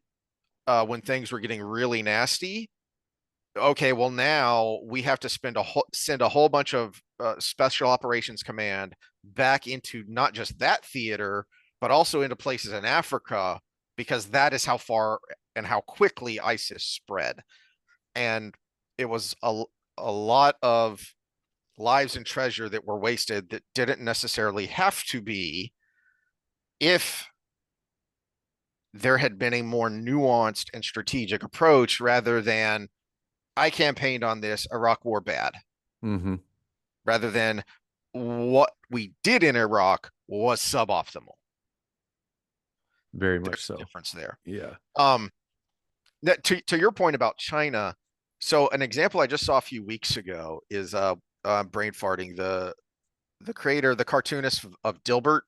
when things were getting really nasty, okay, well now we have to send a whole bunch of special operations command back into not just that theater, but also into places in Africa, because that is how far and how quickly ISIS spread. And it was a lot of lives and treasure that were wasted that didn't necessarily have to be if there had been a more nuanced and strategic approach rather than I campaigned on this, Iraq war bad,
Mhm.
rather than what we did in Iraq was suboptimal.
Very much
There's a
so.
difference there.
Yeah.
Um, to your point about China, so an example I just saw a few weeks ago is brain farting, the creator, the cartoonist of Dilbert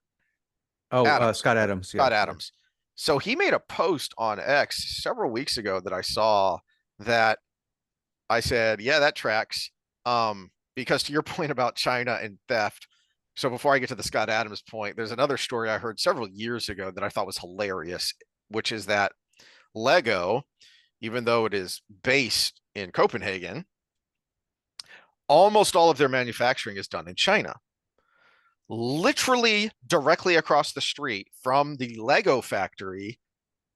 Oh,
Adams,
Scott Adams. Yeah.
Scott Adams. So he made a post on X several weeks ago that I saw that I said, yeah, that tracks. Because to your point about China and theft, so before I get to the Scott Adams point, there's another story I heard several years ago that I thought was hilarious, which is that Lego, even though it is based in Copenhagen, almost all of their manufacturing is done in China. Literally directly across the street from the Lego factory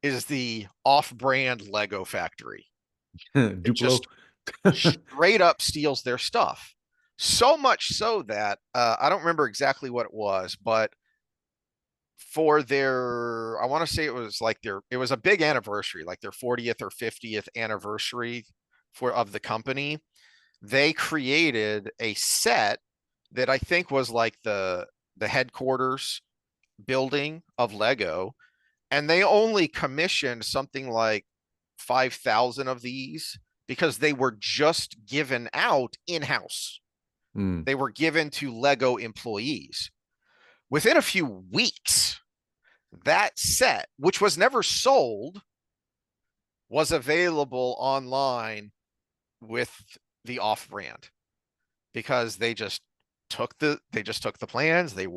is the off-brand Lego factory. It
Duplo.
just straight up steals their stuff. So much so that I don't remember exactly what it was, but for their, I want to say it was like it was a big anniversary, like their 40th or 50th anniversary of the company. They created a set that I think was like the headquarters building of Lego, and they only commissioned something like 5,000 of these because they were just given out in-house.
Mm.
They were given to Lego employees. Within a few weeks, that set, which was never sold, was available online with the off-brand because they just took the plans, they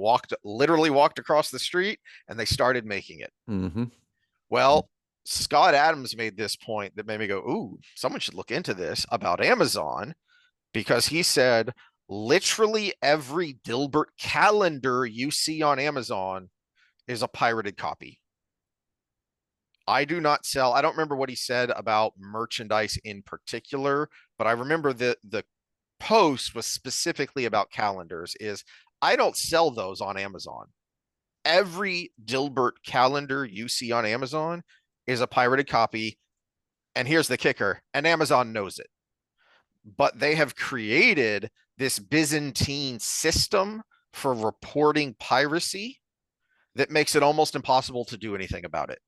literally walked across the street and they started making it.
Mm-hmm.
Well, Scott Adams made this point that made me go, ooh, someone should look into this about Amazon, because he said literally every Dilbert calendar you see on Amazon is a pirated copy. I do not sell, I don't remember what he said about merchandise in particular, but I remember the post was specifically about calendars. Is I don't sell those on Amazon. Every Dilbert calendar you see on Amazon is a pirated copy. And here's the kicker, and Amazon knows it. But they have created this Byzantine system for reporting piracy that makes it almost impossible to do anything about it.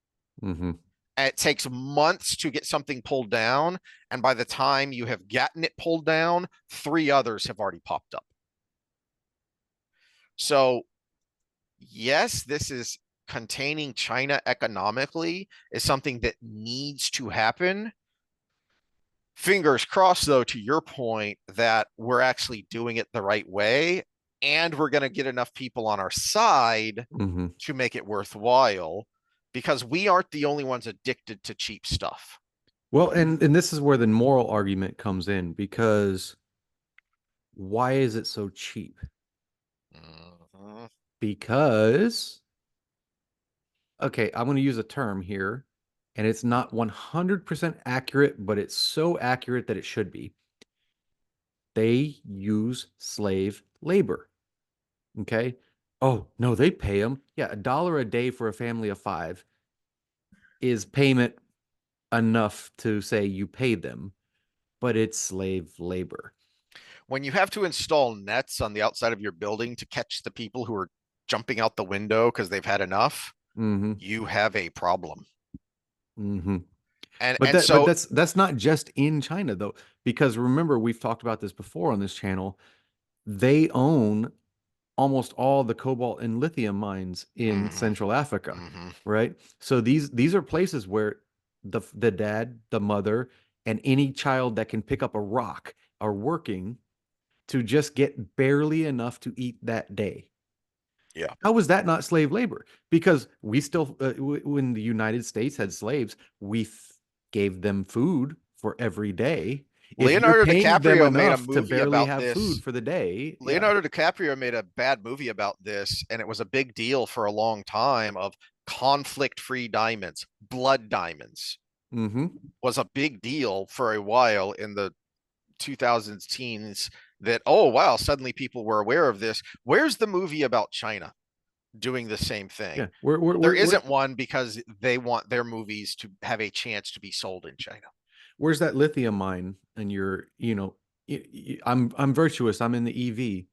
Mm-hmm.
And it takes months to get something pulled down. And by the time you have gotten it pulled down, 3 others have already popped up. So, yes, this is containing China economically is something that needs to happen. Fingers crossed, though, to your point, that we're actually doing it the right way and we're going to get enough people on our side
Mm-hmm.
to make it worthwhile because we aren't the only ones addicted to cheap stuff.
Well, and this is where the moral argument comes in, because why is it so cheap?
Mhm.
Because, okay, I'm going to use a term here, and it's not 100% accurate, but it's so accurate that it should be. They use slave labor. Okay. Oh, no, they pay them. Yeah, $1 a day for a family of 5 is payment enough to say you pay them, but it's slave labor.
When you have to install nets on the outside of your building to catch the people who are jumping out the window because they've had enough,
Mm-hmm.
you have a problem.
Mm-hmm.
And
But
and
that but
so
that's not just in China though, because remember we've talked about this before on this channel. They own almost all the cobalt and lithium mines in
mhm,
Central Africa,
mhm.
right? So these are places where the dad, the mother, and any child that can pick up a rock are working to just get barely enough to eat that day.
Yeah.
How was that not slave labor? Because we still, when the United States had slaves, we gave them food for every day. If you're
Leonardo
paying them
DiCaprio made a
enough to
movie
barely
about
have food
this.
for the day, yeah.
Leonardo DiCaprio made a bad movie about this, and it was a big deal for a long time of conflict-free diamonds, blood diamonds
Mm-hmm.
was a big deal for a while in the 2000s teens that, oh, wow, suddenly people were aware of this. Where's the movie about China doing the same thing?
Yeah. We're, we're,
There
we're, we're,
isn't one because they want their movies to have a chance to be sold in China.
where's that lithium mine? And I'm virtuous. I'm in the EV.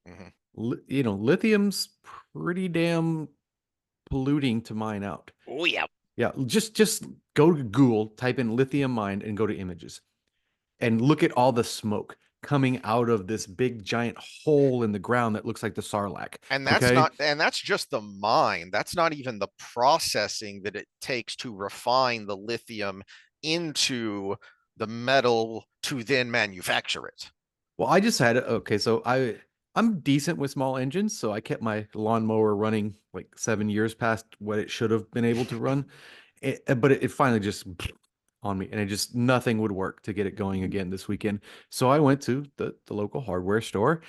Mhm.
Lithium's pretty damn polluting to mine out.
Oh, yeah.
Yeah, just go to Google, type in lithium mine, and go to images, and look at all the smoke coming out of this big giant hole in the ground that looks like the Sarlacc.
And
Okay.
that's just the mine. That's not even the processing that it takes to refine the lithium into the metal to then manufacture it.
Well, I just had it. Okay, so I'm decent with small engines, so I kept my lawnmower running like 7 years past what it should have been able to run. But it finally just on me, and it just nothing would work to get it going again this weekend. So I went to the local hardware store.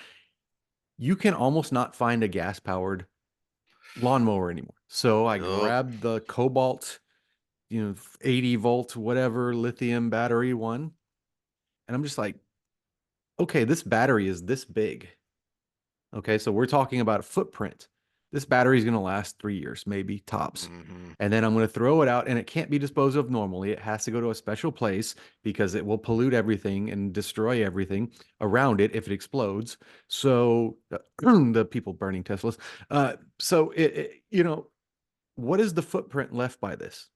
You can almost not find a gas powered lawnmower anymore. So I
Ugh.
grabbed the Cobalt, 80 volt, whatever lithium battery one. And I'm just like, okay, this battery is this big. Okay, so we're talking about a footprint. This battery is going to last 3 years, maybe tops.
Mhm.
And then I'm going to throw it out, and it can't be disposed of normally. It has to go to a special place because it will pollute everything and destroy everything around it if it explodes. So the people burning Teslas. So what is the footprint left by this?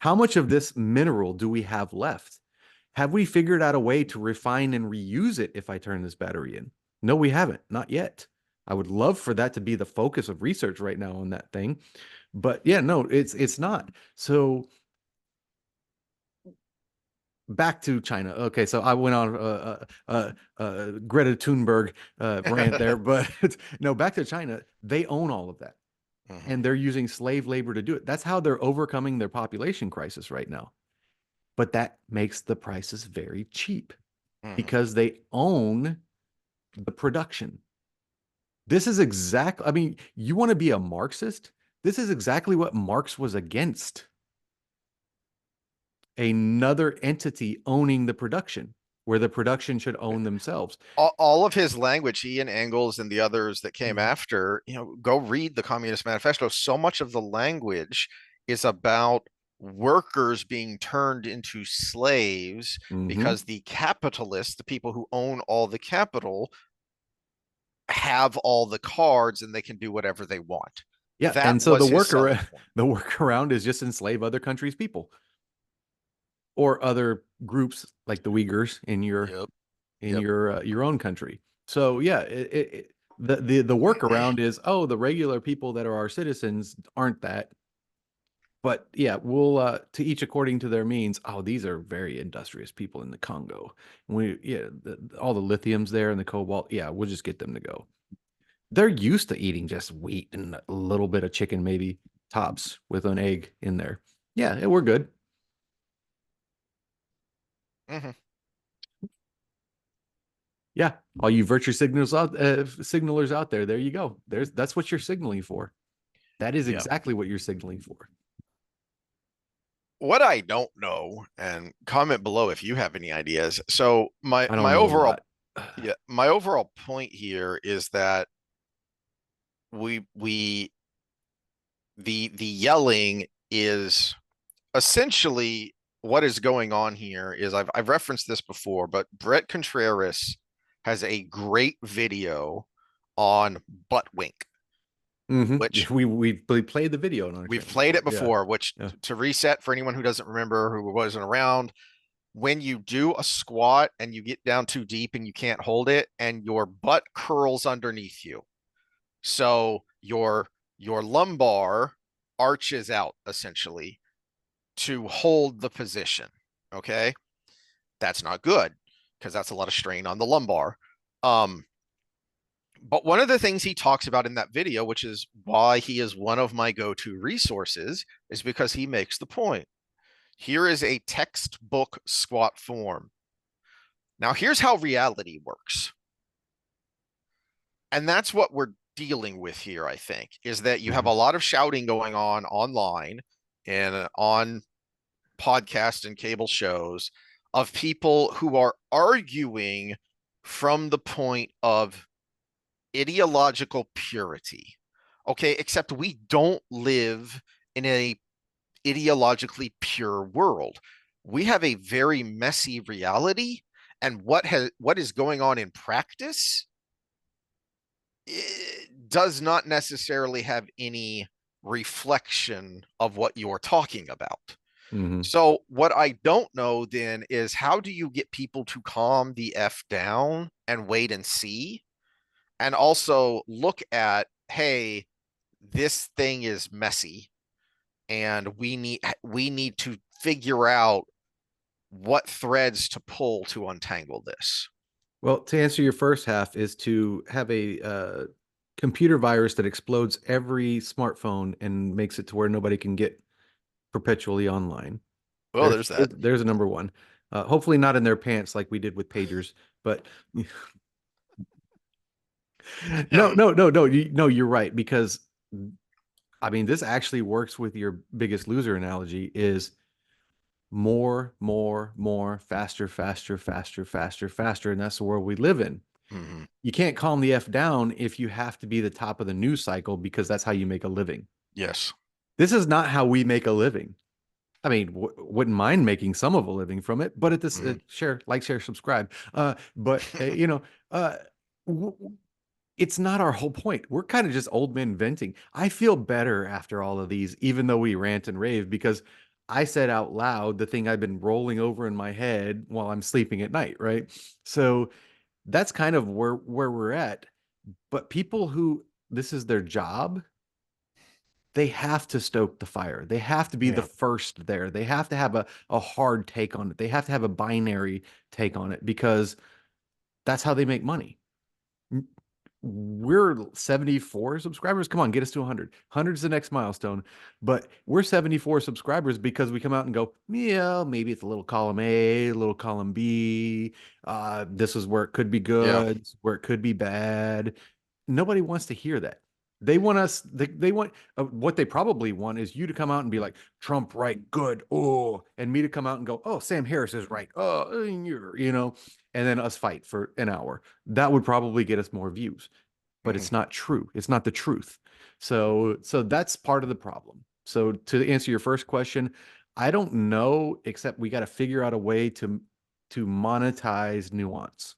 How much of this mineral do we have left? Have we figured out a way to refine and reuse it if I turn this battery in? No, we haven't. Not yet. I would love for that to be the focus of research right now on that thing. But yeah, no, it's not. So back to China. Okay, so I went on Greta Thunberg rant there, but no, back to China. They own all of that,
Mhm.
and they're using slave labor to do it. That's how they're overcoming their population crisis right now. But that makes the prices very cheap
Mhm.
because they own the production. This is exactly, I mean, you want to be a Marxist? This is exactly what Marx was against. Another entity owning the production. where the production should own themselves.
All of his language, he and Engels and the others that came
Mhm.
after, go read the Communist Manifesto. So much of the language is about workers being turned into slaves
Mhm.
because the capitalists, the people who own all the capital, have all the cards and they can do whatever they want.
Yeah,
That
and so
was his selling point.
the workaround is just enslave other countries' people or other groups like the Uyghurs
Yep.
in
Yep.
your own country. So yeah, the workaround is, oh, the regular people that are our citizens aren't that. But yeah, we'll to each according to their means. Oh, these are very industrious people in the Congo. All the lithium's there and the cobalt. Yeah, we'll just get them to go. They're used to eating just wheat and a little bit of chicken, maybe tops with an egg in there. Yeah, we're good.
Mhm.
Yeah, all you virtue signalers out there, there you go. That's what you're signaling for. That is
Yeah.
exactly what you're signaling for.
What I don't know, and comment below if you have any ideas. So my
I don't
my
know a
overall
lot.
yeah, my overall point here is that we the yelling is essentially what is going on here is I've referenced this before, but Brett Contreras has a great video on butt wink, which
We played the video on our
we've
channel
played
before.
it
Yeah,
before, which
yeah.
to reset for anyone who doesn't remember, who wasn't around, when you do a squat and you get down too deep and you can't hold it and your butt curls underneath you. So your lumbar arches out essentially to hold the position. Okay. That's not good because that's a lot of strain on the lumbar. Um, but one of the things he talks about in that video, which is why he is one of my go-to resources, is because he makes the point. Here is a textbook squat form. Now, here's how reality works. And that's what we're dealing with here, I think, is that you have
Mhm.
a lot of shouting going on online and on podcasts and cable shows of people who are arguing from the point of ideological purity. Okay, except we don't live in a ideologically pure world. We have a very messy reality, and what is going on in practice does not necessarily have any reflection of what you're talking about.
Mhm.
So what I don't know then is how do you get people to calm the F down and wait and see? And also look at, hey, this thing is messy and we need to figure out what threads to pull to untangle this.
Well, to answer your first half is to have a computer virus that explodes every smartphone and makes it to where nobody can get perpetually online.
Well, there's that.
There's a number one. Hopefully not in their pants like we did with pagers, but no,
Um,
no, no, no, no, you're right because I mean this actually works with your biggest loser analogy is more, faster, faster, faster, faster, faster, and that's the world we live in.
mhm.
You can't calm the F down if you have to be the top of the news cycle because that's how you make a living.
Yes.
This is not how we make a living. I mean, wouldn't mind making some of a living from it, but at this
Mhm.
share, like, share, subscribe. But you know, w- it's not our whole point. We're kind of just old men venting. I feel better after all of these, even though we rant and rave, because I said out loud the thing I've been rolling over in my head while I'm sleeping at night, right? So that's kind of where we're at. But people who this is their job, they have to stoke the fire. They have to be the
Yeah.
first there. They have to have a hard take on it. They have to have a binary take on it because that's how they make money. We're 74 subscribers. Come on, get us to 100. 100 is the next milestone. But we're 74 subscribers because we come out and go, yeah, maybe it's a little column A, a little column B. This is where it could be
Yeah.
good, where it could be bad. Nobody wants to hear that. They want us, they want, what they probably want is you to come out and be like, Trump, right, good, oh, and me to come out and go, oh, Sam Harris is right, oh, you know, and then us fight for an hour. That would probably get us more views, but
Mhm.
it's not true. It's not the truth. So that's part of the problem. So to answer your first question, I don't know, except we got to figure out a way to monetize nuance,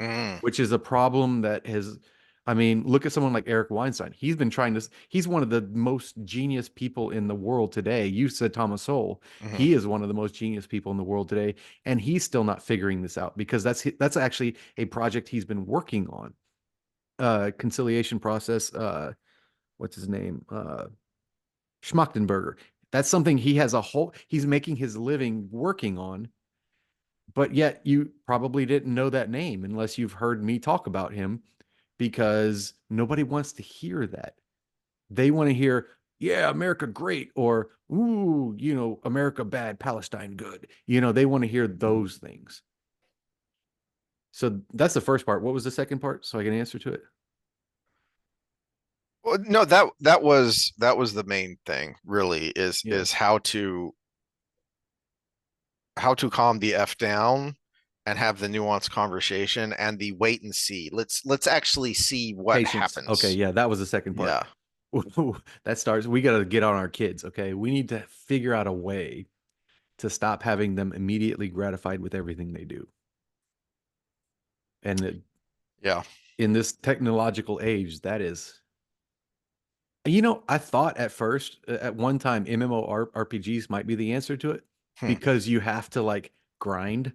Mm,
which is a problem that has, I mean, look at someone like Eric Weinstein. He's been trying to, he's one of the most genius people in the world today. You said Thomas Sowell.
mhm.
He is one of the most genius people in the world today. And he's still not figuring this out because that's actually a project he's been working on. Conciliation process. What's his name? Schmachtenberger. That's something he has a whole, he's making his living working on, but yet you probably didn't know that name unless you've heard me talk about him because nobody wants to hear that. They want to hear, yeah, America great, or ooh, you know, America bad, Palestine good. You know, they want to hear those things. So that's the first part. What was the second part? So I can answer to it.
Well, no, that was the main thing, really, is
Yeah.
is how to calm the F down and have the nuanced conversation and the wait and see. Let's actually see what
Patience. Okay,
happens.
yeah, that was the second part.
Yeah.
That starts, we got to get on our kids, okay? We need to figure out a way to stop having them immediately gratified with everything they do. And
Yeah.
in this technological age, that is, you know, I thought at first, at one time, MMORPGs might be the answer to it
Hmm.
because you have to like grind,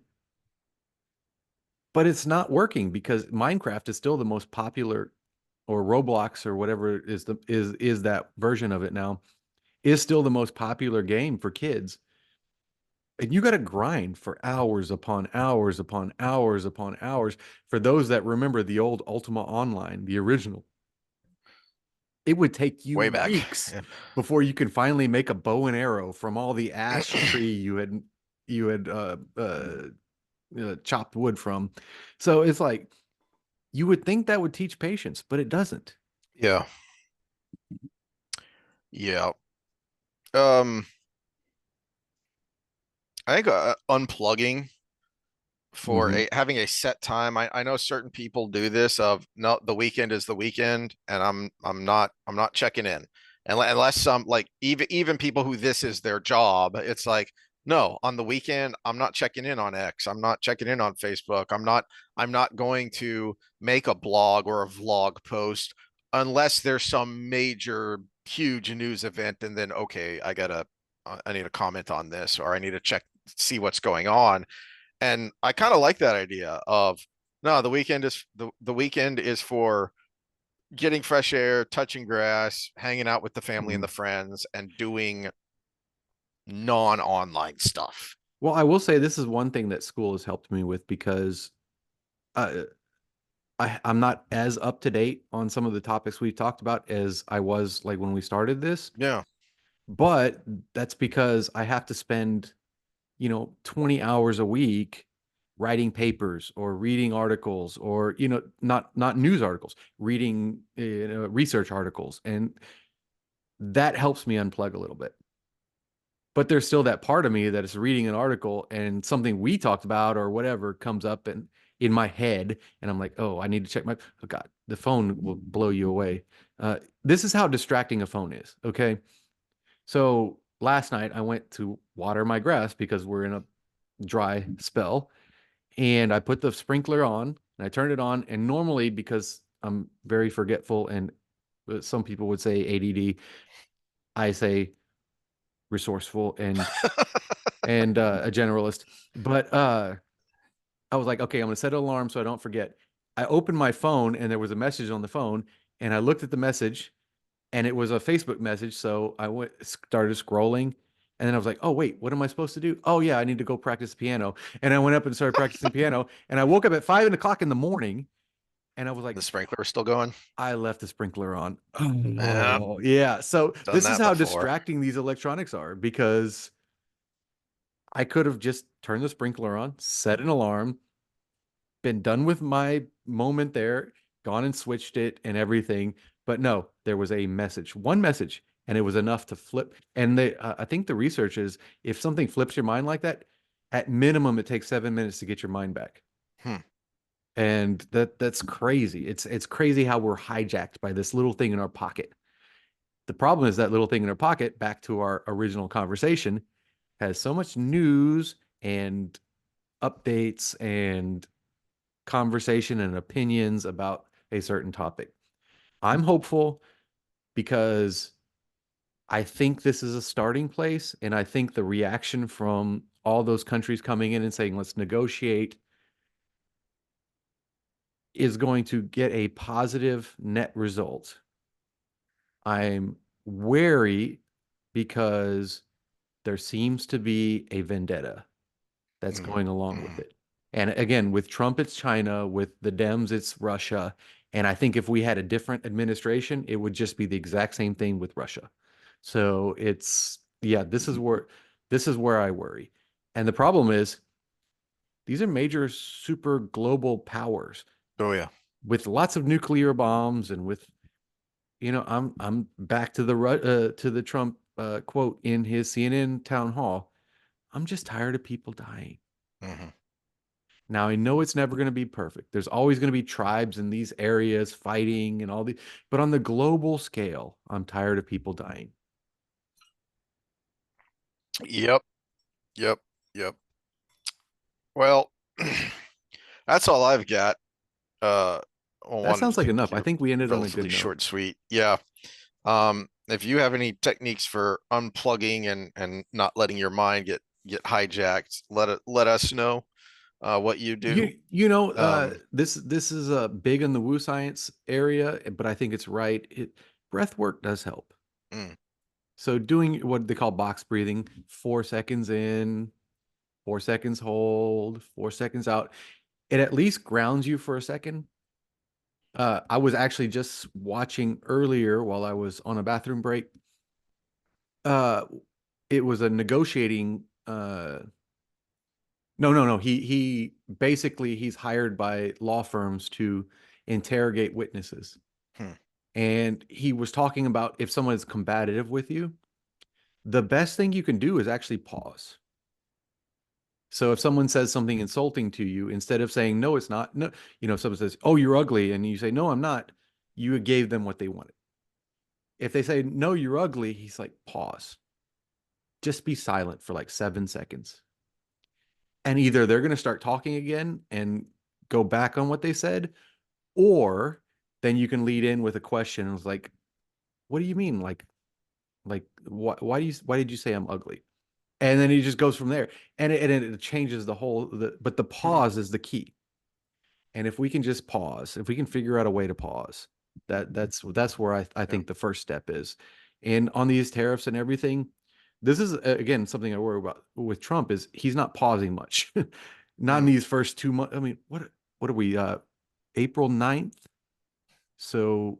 but it's not working because Minecraft is still the most popular, or Roblox or whatever is that version of it now, is still the most popular game for kids. And you got to grind for hours upon hours upon hours upon hours. For those that remember the old Ultima Online, the original, it would take you
Way back.
weeks
Yeah.
before you can finally make a bow and arrow from all the ash tree you had chopped wood from. So it's like you would think that would teach patience, but it doesn't.
Yeah. Yeah. Um, I think unplugging for
Hmm.
a having a set time. I know certain people do this of no, the weekend is the weekend, and I'm not checking in. Unless some like even people who this is their job, it's like, no, on the weekend, I'm not checking in on X. I'm not checking in on Facebook. I'm not going to make a blog or a vlog post unless there's some major huge news event, and then okay, I need to comment on this, or I need to check see what's going on. And I kind of like that idea of no, the weekend is for getting fresh air, touching grass, hanging out with the family and
Hmm.
the friends, and doing non-online stuff.
Well, I will say this is one thing that school has helped me with because uh, I'm not as up to date on some of the topics we've talked about as I was like when we started this,
Yeah.
but that's because I have to spend, you know, 20 hours a week writing papers or reading articles or, you know, not news articles, reading research articles. And that helps me unplug a little bit. But there's still that part of me that is reading an article and something we talked about or whatever comes up and in my head, and I'm like, oh, I need to check my, oh God, the phone will blow you away. This is how distracting a phone is. Okay. So last night I went to water my grass because we're in a dry spell, and I put the sprinkler on and I turned it on. And normally, because I'm very forgetful and some people would say ADD, I say resourceful and a generalist. But I was like, okay, I'm gonna set an alarm so I don't forget. I opened my phone and there was a message on the phone, and I looked at the message, and it was a Facebook message. So I went started scrolling, and then I was like, oh wait, what am I supposed to do? Oh yeah, I need to go practice piano. And I went up and started practicing piano, and I woke up at 5 o'clock in the morning, and I was
The
like,
sprinkler is still going.
I left the sprinkler on.
Yeah,
Oh yeah. So
done
this is
that
how
before.
distracting these electronics are because I could have just turned the sprinkler on, set an alarm, been done with my moment there, gone and switched it and everything. But no, there was a message, one message, and it was enough to flip. And I think the research is if something flips your mind like that, at minimum, it takes 7 minutes to get your mind back.
Hmm.
And that's crazy. It's crazy how we're hijacked by this little thing in our pocket. The problem is that little thing in our pocket, back to our original conversation, has so much news and updates and conversation and opinions about a certain topic. I'm hopeful because I think this is a starting place. And I think the reaction from all those countries coming in and saying, let's negotiate, is going to get a positive net result. I'm wary because there seems to be a vendetta that's going along with it. And again, with Trump, it's China. With the Dems, it's Russia. And I think if we had a different administration, it would just be the exact same thing with Russia. So it's, yeah, this is where I worry. And the problem is these are major super global powers
Oh yeah.
with lots of nuclear bombs and with, I'm back to the Trump quote in his CNN town hall. I'm just tired of people dying.
Mm-hmm.
Now, I know it's never going to be perfect. There's always going to be tribes in these areas fighting and all the, but on the global scale, I'm tired of people dying.
Yep. Yep. Yep. Well, that's all I've got. I
That
wanted
sounds like
to
enough.
keep
I
it
think we ended on a
relatively
good note.
short, sweet. Yeah. If you have any techniques for unplugging and not letting your mind get hijacked, let us know what you do.
This is a big in the woo science area, but I think it's right. Breath work does help.
Mm,
So doing what they call box breathing, 4 seconds in, 4 seconds hold, 4 seconds out. It at least grounds you for a second. I was actually just watching earlier while I was on a bathroom break. Uh, it was a negotiating. No. He basically he's hired by law firms to interrogate witnesses,
hmm,
and he was talking about if someone is combative with you, the best thing you can do is actually pause. So if someone says something insulting to you, instead of saying, no, it's not, no, if someone says, oh, you're ugly, and you say, no, I'm not, you gave them what they wanted. If they say, no, you're ugly, he's like, pause. Just be silent for like 7 seconds. And either they're going to start talking again and go back on what they said, or then you can lead in with a question. It's like, what do you mean? Why did you say I'm ugly? And then he just goes from there. And it changes but the pause is the key. And if we can just pause, if we can figure out a way to pause, that's where I
yeah.
think the first step is. And on these tariffs and everything, this is again something I worry about with Trump is he's not pausing much. Not in
Mm,
these first 2 months. I mean, what are we April 9th? So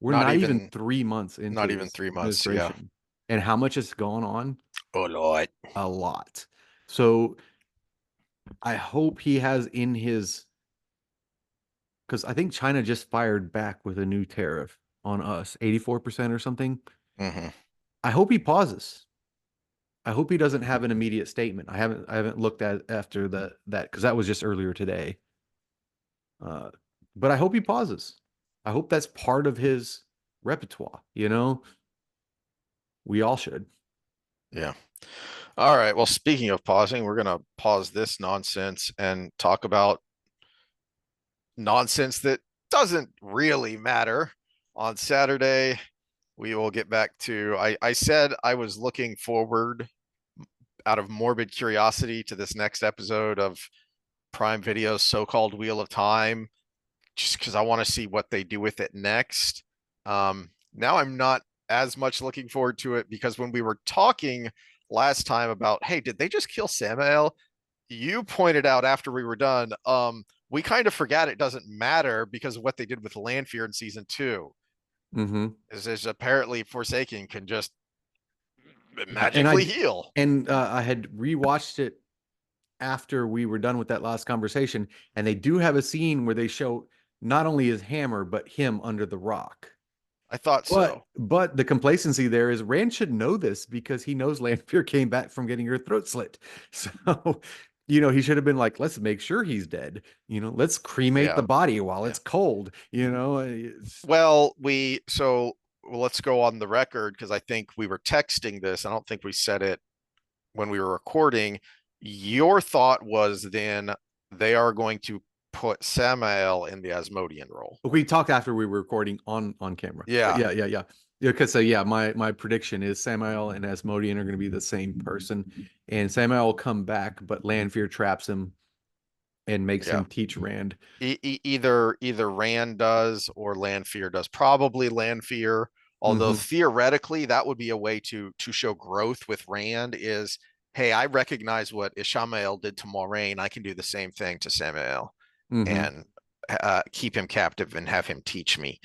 we're
not
not even
even
3 months into
not even
this
3 months. Yeah.
administration. And how much has gone on?
Oh Lord.
A lot. So I hope he has in his, because I think China just fired back with a new tariff on us, 84% or something.
Mm-hmm.
I hope he pauses. I hope he doesn't have an immediate statement. I haven't looked at after that because that was just earlier today. Uh, but I hope he pauses. I hope that's part of his repertoire. We all should.
Yeah. All right. Well, speaking of pausing, we're gonna pause this nonsense and talk about nonsense that doesn't really matter. On Saturday, we will get back to I said I was looking forward out of morbid curiosity to this next episode of Prime Video's so-called Wheel of Time, just because I want to see what they do with it next. Now I'm not as much looking forward to it because when we were talking last time about, hey, did they just kill Samael? You pointed out after we were done, we kind of forgot it doesn't matter because of what they did with Lanfear in season 2.
Mm-hmm.
Is apparently Forsaken can just
And
magically heal.
I had rewatched it after we were done with that last conversation, and they do have a scene where they show not only his hammer but him under the rock.
I thought
But
so.
but the complacency there is Rand should know this because he knows Lanfear came back from getting her throat slit. So, he should have been like, let's make sure he's dead. Let's cremate the
Yeah.
body while
Yeah.
it's cold.
Well, let's go on the record because I think we were texting this. I don't think we said it when we were recording. Your thought was then they are going to put Samael in the Asmodean role.
We talked after we were recording on camera. But
Yeah.
yeah. Because so yeah, my prediction is Samael and Asmodean are going to be the same person, and Samael will come back, but Lanfear traps him and makes
Yeah.
him teach Rand.
Either Rand does or Lanfear does. Probably Lanfear, although theoretically that would be a way to show growth with Rand is, hey, I recognize what Ishamael did to Moraine. I can do the same thing to Samael and keep him captive and have him teach me.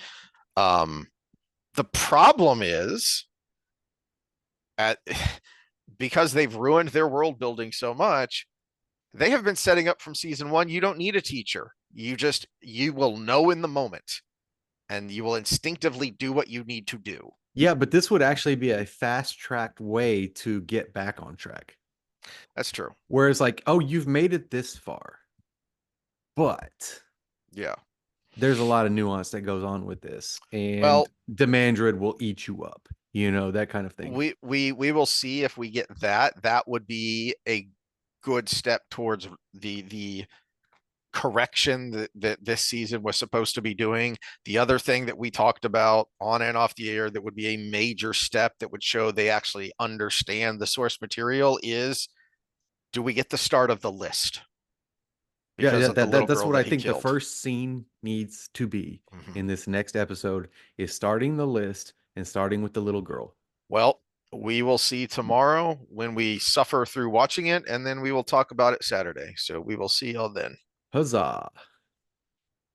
The problem is because they've ruined their world building so much, they have been setting up from season one. You don't need a teacher. You will know in the moment and you will instinctively do what you need to do.
Yeah, but this would actually be a fast-tracked way to get back on track.
That's true.
Whereas like, oh, you've made it this far, but
yeah,
there's a lot of nuance that goes on with this, and
well,
Demandred will eat you up, that kind of thing.
We will see if we get that. That would be a good step towards the correction that this season was supposed to be doing. The other thing that we talked about on and off the air that would be a major step that would show they actually understand the source material is, do we get the start of the list? Because of the little
that's
girl
what I
that he
think the
killed.
first scene needs to be in this next episode is starting the list and starting with the little girl.
Well, we will see tomorrow when we suffer through watching it, and then we will talk about it Saturday. So we will see y'all then.
Huzzah.